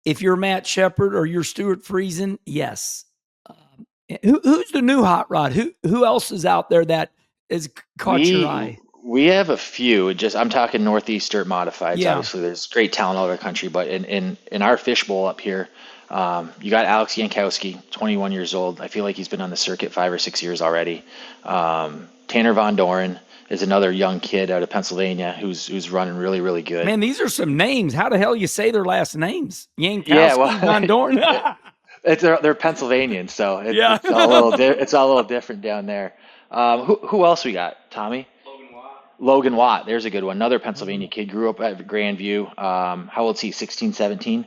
If you're Matt Shepard or you're Stewart Friesen, yes. Who's the new hot rod? Who else is out there that has caught your eye? We have a few. I'm talking Northeast dirt modifieds. Yeah. Obviously, there's great talent all over the country, but in our fishbowl up here, you got Alex Yankowski, 21 years old. I feel like he's been on the circuit 5 or 6 years already. Tanner Von Doren is another young kid out of Pennsylvania who's running really, really good. Man, these are some names. How the hell you say their last names? Yankowski, Von Doren. They're Pennsylvanians, so it's all a little different down there. Who else we got? Tommy? Logan Watt, there's a good one. Another Pennsylvania kid, grew up at Grandview. How old is he? 16, 17?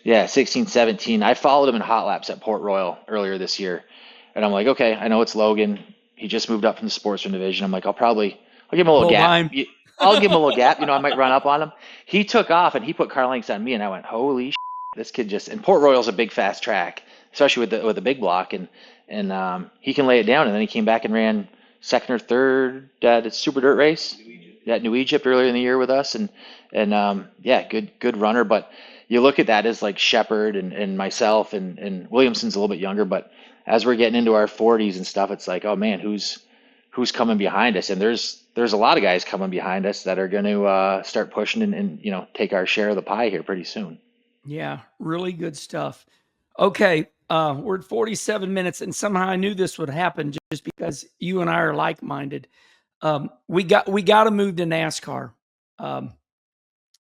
Yeah, 16, 17. I followed him in hot laps at Port Royal earlier this year. And I'm like, okay, I know it's Logan. He just moved up from the sportsman division. I'm like, I'll give him a little gap. I'll give him a little gap. I might run up on him. He took off and he put car lengths on me, and I went, holy this kid and Port Royal's a big, fast track, especially with the big block. And he can lay it down. And then he came back and ran second or third at a super dirt race at New Egypt earlier in the year with us, and good runner. But you look at that as like Shepard and myself and Williamson's a little bit younger, but as we're getting into our 40s and stuff, it's like, oh man, who's coming behind us? And there's a lot of guys coming behind us that are going to start pushing and take our share of the pie here pretty soon. Yeah, really good stuff. Okay. We're at 47 minutes, and somehow I knew this would happen just because you and I are like-minded. We got to move to NASCAR.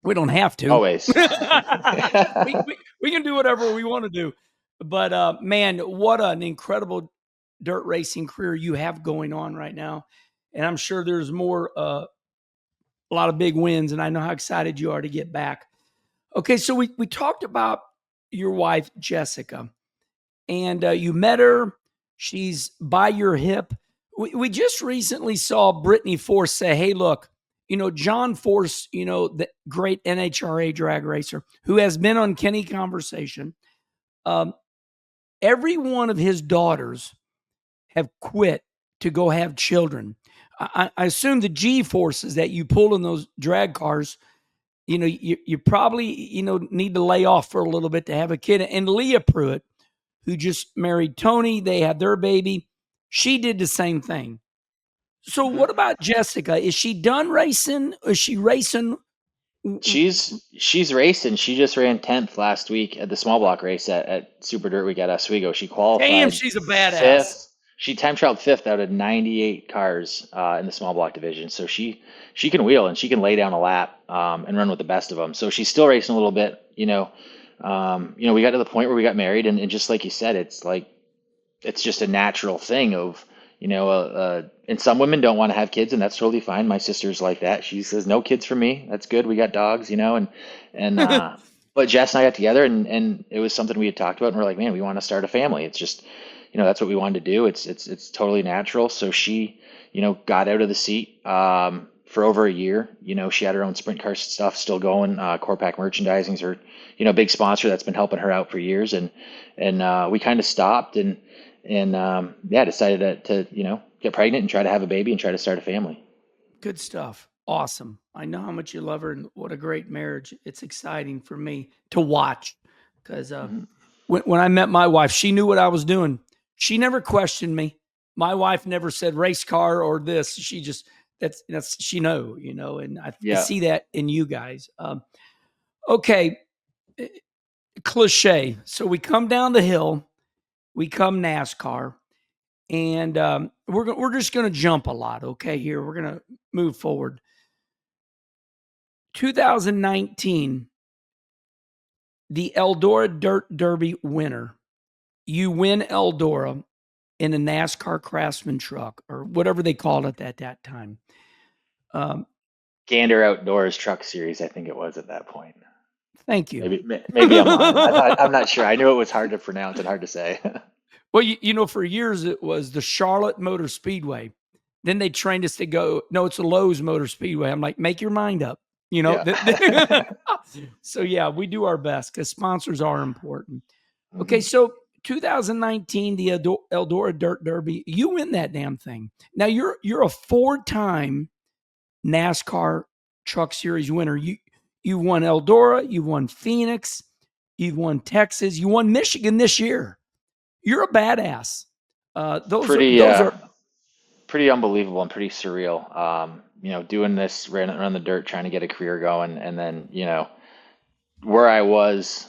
We don't have to. Always. we can do whatever we want to do. But man, what an incredible dirt racing career you have going on right now. And I'm sure there's more, a lot of big wins, and I know how excited you are to get back. Okay, so we talked about your wife, Jessica. And you met her. She's by your hip. We just recently saw Brittany Force say, hey, look, John Force, the great NHRA drag racer who has been on Kenny Conversation. Every one of his daughters have quit to go have children. I assume the G forces that you pull in those drag cars, you probably, need to lay off for a little bit to have a kid. And Leah Pruitt, who just married Tony, they had their baby. She did the same thing. So what about Jessica? Is she done racing? Is she racing? She's racing. She just ran 10th last week at the small block race at Super Dirt Week at Oswego. She qualified. Damn, she's a badass. Fifth. She time trialed 5th out of 98 cars in the small block division. So she can wheel and she can lay down a lap and run with the best of them. So she's still racing a little bit. We got to the point where we got married, and just like you said, it's just a natural thing of, and some women don't want to have kids, and that's totally fine. My sister's like that. She says, no kids for me. That's good. We got dogs, but Jess and I got together and it was something we had talked about, and we're like, man, we want to start a family. It's just, that's what we wanted to do. It's totally natural. So she, got out of the seat, for over a year. She had her own sprint car stuff still going. Corpac Merchandising's her, big sponsor that's been helping her out for years. And we kind of stopped and decided to get pregnant and try to have a baby and try to start a family. Good stuff. Awesome. I know how much you love her and what a great marriage. It's exciting for me to watch because when I met my wife, she knew what I was doing. She never questioned me. My wife never said race car or this. She just, that's she know, and I see that in you guys. Okay. Cliche. So we come down the hill, we come NASCAR, and we're just going to jump a lot. Okay. Here, we're going to move forward. 2019, the Eldora Dirt Derby winner. You win Eldora in a NASCAR Craftsman truck or whatever they called it at that time. Gander Outdoors Truck Series, I think it was at that point. Thank you. Maybe I'm lying. I'm not sure. I knew it was hard to pronounce and hard to say. Well, for years it was the Charlotte Motor Speedway. Then they trained us to go, no, it's the Lowe's Motor Speedway. I'm like, make your mind up. Yeah. So yeah, we do our best because sponsors are important. Okay, Mhm. so 2019, the Eldora Dirt Derby, you win that damn thing. Now you're a 4-time NASCAR Truck Series winner. You won Eldora, you won Phoenix, you've won Texas, you won Michigan this year. You're a badass. Pretty Those are pretty unbelievable and pretty surreal. Doing this, run the dirt, trying to get a career going, and then, where I was,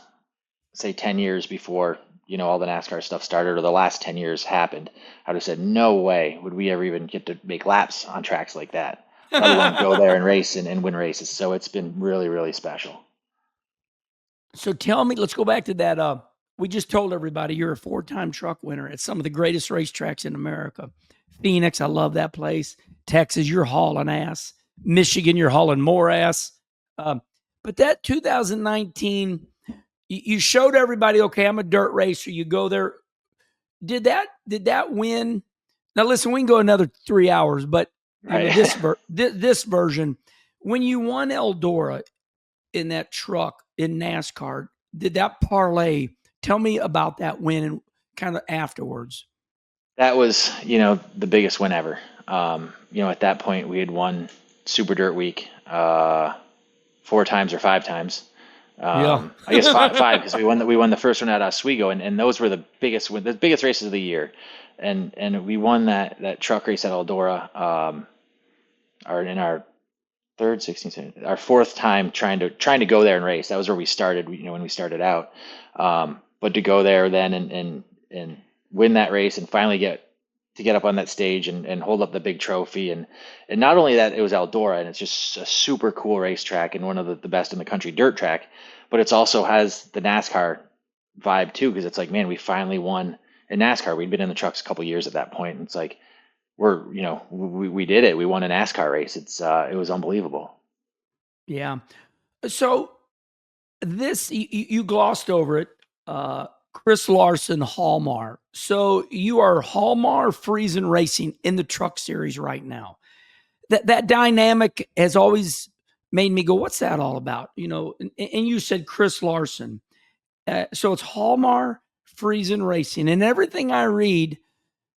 say 10 years before, all the NASCAR stuff started or the last 10 years happened, I would have said, no way would we ever even get to make laps on tracks like that, let alone go there and race and win races. So it's been really, really special. So tell me, let's go back to that. We just told everybody you're a 4-time truck winner at some of the greatest racetracks in America. Phoenix, I love that place. Texas, you're hauling ass. Michigan, you're hauling more ass. But that 2019, you showed everybody, okay, I'm a dirt racer. You go there. Did that win? Now listen, we can go another 3 hours, but Right. this version, when you won Eldora in that truck in NASCAR, did that parlay? Tell me about that win and kind of afterwards. That was, the biggest win ever. At that point we had won Super Dirt Week 4 times or 5 times. Yeah. I guess five because we won the first one at Oswego, and those were the biggest races of the year, and we won that truck race at Eldora, our third 16 our fourth time trying to go there and race. That was where we started, when we started out. But to go there then and win that race and finally get up on that stage and hold up the big trophy, and not only that, it was Eldora and it's just a super cool racetrack and one of the best in the country dirt track, but it's also has the NASCAR vibe too, because it's like, man, we finally won in NASCAR. We'd been in the trucks a couple years at that point, and it's like we did it. We won a NASCAR race. It was unbelievable. Yeah. So this you glossed over it. Chris Larson, Hallmar. So you are Hallmar Friesen Racing in the truck series right now. That dynamic has always made me go, what's that all about? And you said Chris Larson. So it's Hallmar Friesen Racing. And everything I read,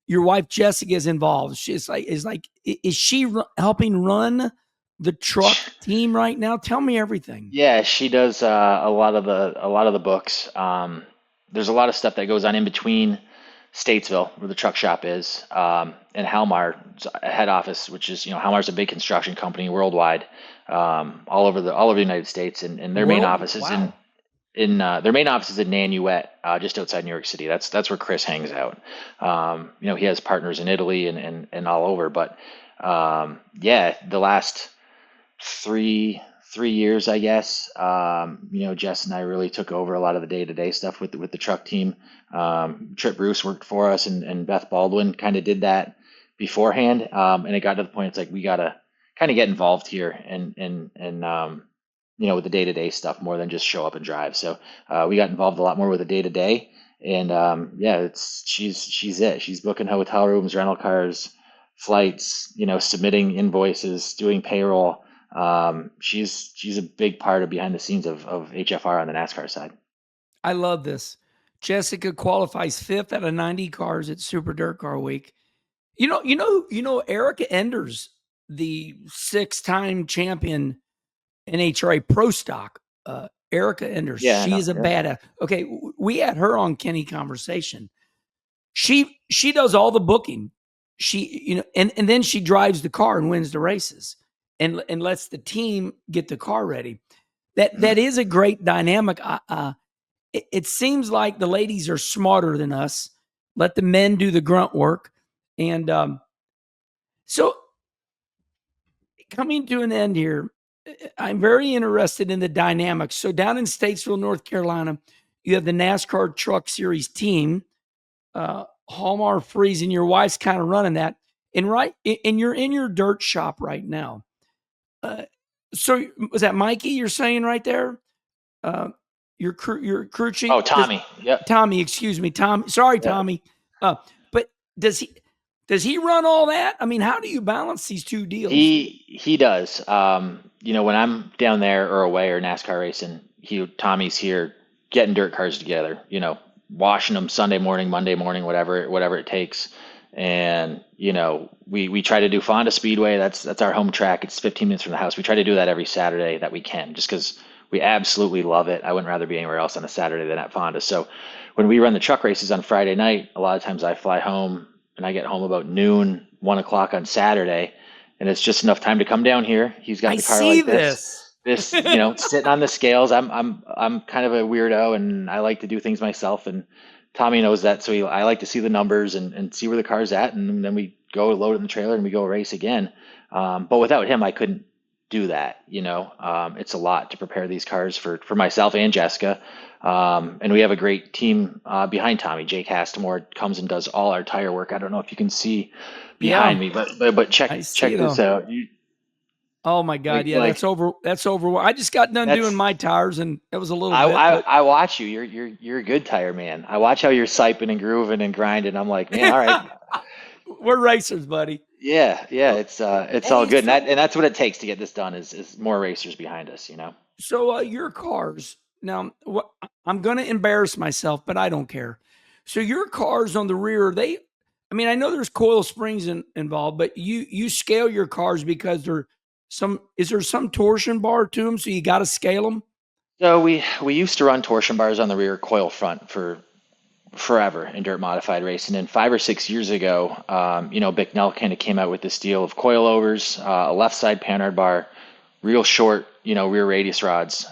your wife Jessica is involved. Is she helping run the truck team right now? Tell me everything. Yeah, she does a lot of the books. There's a lot of stuff that goes on in between Statesville, where the truck shop is, and Hallmar head office, which is, Hallmar's a big construction company worldwide, all over the United States, and their main office is Wow. their main office is in Nanuet, just outside New York City. That's where Chris hangs out. He has partners in Italy and all over, but yeah, the last three years, I guess. Jess and I really took over a lot of the day-to-day stuff with the truck team. Trip Bruce worked for us, and Beth Baldwin kind of did that beforehand. And it got to the point, it's like we gotta kind of get involved here and with the day-to-day stuff more than just show up and drive. So we got involved a lot more with the day-to-day, and yeah, she's booking hotel rooms, rental cars, flights, submitting invoices, doing payroll. She's a big part of behind the scenes of HFR on the NASCAR side. I love this. Jessica qualifies 5th out of 90 cars at Super Dirt Car Week. Erica Enders, the 6-time champion NHRA Pro Stock. Erica Enders, Yeah, she no, is a yeah. badass. Okay, we had her on Kenny Conversation. She does all the booking. She and then she drives the car and wins the races and lets the team get the car ready. That is a great dynamic. It seems like the ladies are smarter than us. Let the men do the grunt work. And so coming to an end here, I'm very interested in the dynamics. So down in Statesville, North Carolina, you have the NASCAR Truck Series team. Hallmar Friesen, your wife's kind of running that, and you're in your dirt shop right now. Uh, so was that Mikey you're saying right there? Uh, your crew chief, Oh, Tommy. Yep. Tommy, excuse me, Tom. Sorry, Yep. Tommy. But does he run all that? I mean, how do you balance these two deals? He does. When I'm down there or away or NASCAR racing, Tommy's here getting dirt cars together, washing them Sunday morning, Monday morning, whatever it takes. And, we try to do Fonda Speedway. That's our home track. It's 15 minutes from the house. We try to do that every Saturday that we can, just because we absolutely love it. I wouldn't rather be anywhere else on a Saturday than at Fonda. So when we run the truck races on Friday night, a lot of times I fly home and I get home about noon, 1 o'clock on Saturday, and it's just enough time to come down here. He's got I the car see like this, this. sitting on the scales. I'm kind of a weirdo, and I like to do things myself. And Tommy knows that, so I like to see the numbers and see where the car's at, and then we go load it in the trailer and we go race again. But without him, I couldn't do that. It's a lot to prepare these cars for myself and Jessica. And we have a great team behind Tommy. Jake Hastamore comes and does all our tire work. I don't know if you can see Yeah, behind me, but check I see this them. out. Oh my God, yeah, Like that's over. That's over. I just got done doing that's my tires, and it was a little I, bit, I but I watch you. You're a good tire man. I watch how you're siping and grooving and grinding. I'm like, man, all right. we're racers, buddy. Yeah, it's all Hey, good. And that's what it takes to get this done is more racers behind us. your cars. Now, what I'm going to embarrass myself, but I don't care. So your cars on the rear, I mean, I know there's coil springs involved, but you scale your cars because is there some torsion bar to them, so you got to scale them. So we used to run torsion bars on the rear coil front for forever in dirt modified racing. And 5 or 6 years ago, Bicknell kind of came out with this deal of coilovers, a left side panhard bar, real short, rear radius rods,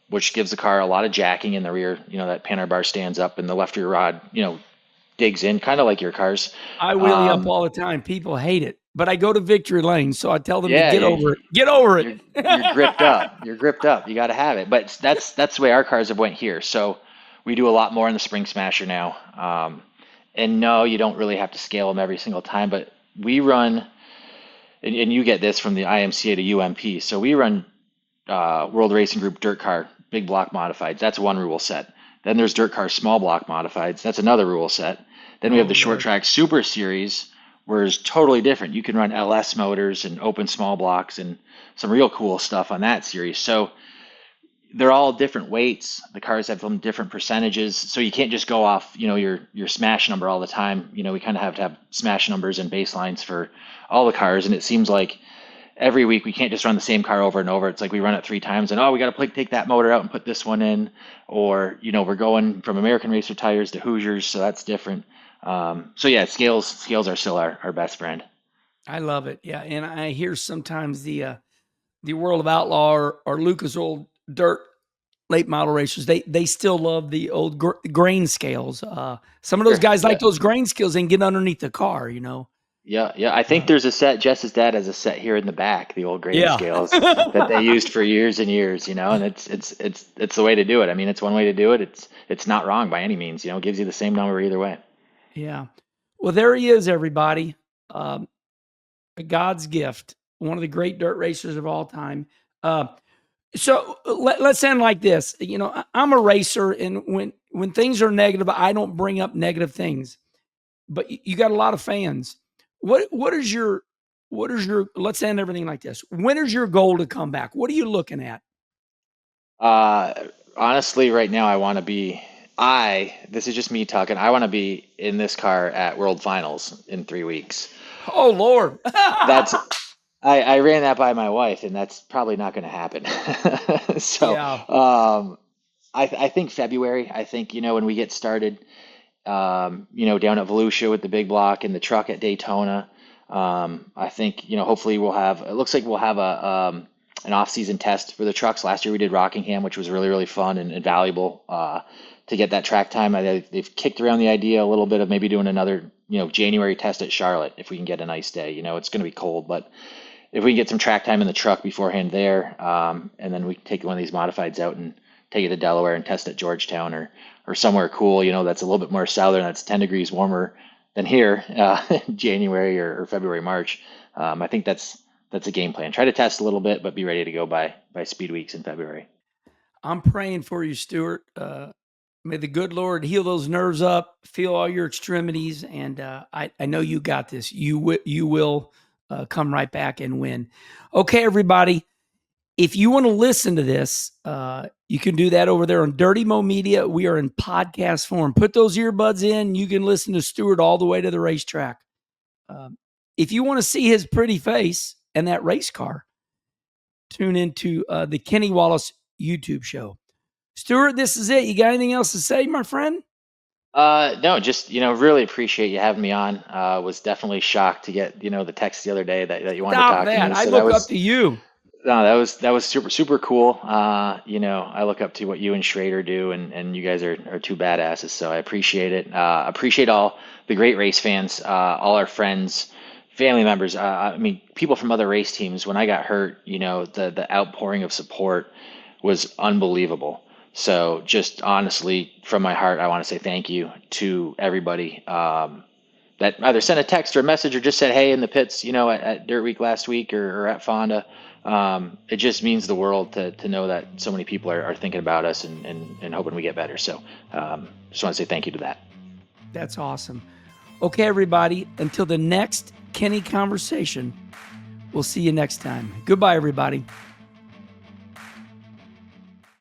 which gives the car a lot of jacking in the rear. That panhard bar stands up and the left rear rod, digs in, kind of like your cars. I wheelie up Um, all the time. People hate it, but I go to victory lane, so I tell them to yeah, get over it. Get over it. you're gripped up. You're gripped up. You got to have it. But that's the way our cars have went here. So we do a lot more in the Spring Smasher now. And no, you don't really have to scale them every single time. But we run, and you get this from the IMCA to UMP. So we run World Racing Group Dirt Car Big Block Modifieds. That's one rule set. Then there's Dirt Car Small Block Modifieds. That's another rule set. Then we have Oh the Short Lord. Track Super Series, where it's totally different. You can run LS motors and open small blocks and some real cool stuff on that series. So they're all different weights. The cars have them different percentages, so you can't just go off, your smash number all the time. We kind of have to have smash numbers and baselines for all the cars, and it seems like every week we can't just run the same car over and over. It's like we run it 3 times, and we got to take that motor out and put this one in, or we're going from American Racer tires to Hoosiers, so that's different. So yeah, scales are still our best friend. I love it. Yeah, and I hear sometimes the World of Outlaw or Lucas Oil Dirt late model racers. They still love the old grain scales. Some of those Sure. guys Yeah. like those grain scales and get underneath the car. You know. Yeah. I think there's a set. Jess's dad has a set here in the back, the old grain Yeah. scales that they used for years and years. And it's the way to do it. I mean, it's one way to do it. It's not wrong by any means. It gives you the same number either way. Yeah. Well, there he is, everybody. Um, a God's gift, one of the great dirt racers of all time. So let's end like this. I'm a racer, and when things are negative, I don't bring up negative things. But you got a lot of fans. What is your let's end everything like this. When is your goal to come back? What are you looking at? Uh, Honestly, right now, this is just me talking. I want to be in this car at World Finals in 3 weeks. Oh Lord. That's I ran that by my wife, and that's probably not going to happen. So, Yeah. I think February. I think when we get started, down at Volusia with the big block and the truck at Daytona. I think hopefully we'll have. It looks like we'll have an off-season test for the trucks. Last year we did Rockingham, which was really fun and valuable to get that track time. They've kicked around the idea a little bit of maybe doing another January test at Charlotte if we can get a nice day. It's going to be cold, but if we can get some track time in the truck beforehand there, and then we can take one of these modifieds out and take it to Delaware and test at Georgetown or somewhere cool, that's a little bit more southern, that's 10 degrees warmer than here, January or February, March. I think that's a game plan. Try to test a little bit, but be ready to go by speed weeks in February. I'm praying for you, Stuart. May the good Lord heal those nerves up, feel all your extremities, and I know you got this. You will come right back and win. Okay, everybody. If you want to listen to this, you can do that over there on Dirty Mo Media. We are in podcast form. Put those earbuds in. You can listen to Stuart all the way to the racetrack. If you want to see his pretty face and that race car, tune into the Kenny Wallace YouTube show. Stuart, this is it. You got anything else to say, my friend? No, just, really appreciate you having me on. Was definitely shocked to get, the text the other day that you wanted to Stop talk to that. me. I So look up to you. no, that was super, super cool. I look up to what you and Schrader do, and you guys are two badasses. So I appreciate it. Appreciate all the great race fans, all our friends, family members. People from other race teams. When I got hurt, the outpouring of support was unbelievable. So just honestly, from my heart, I want to say thank you to everybody that either sent a text or a message or just said, hey, in the pits, at Dirt Week last week or at Fonda. It just means the world to know that so many people are thinking about us and hoping we get better. So just want to say thank you to that. That's awesome. Okay, everybody, until the next Kenny Conversation, we'll see you next time. Goodbye, everybody.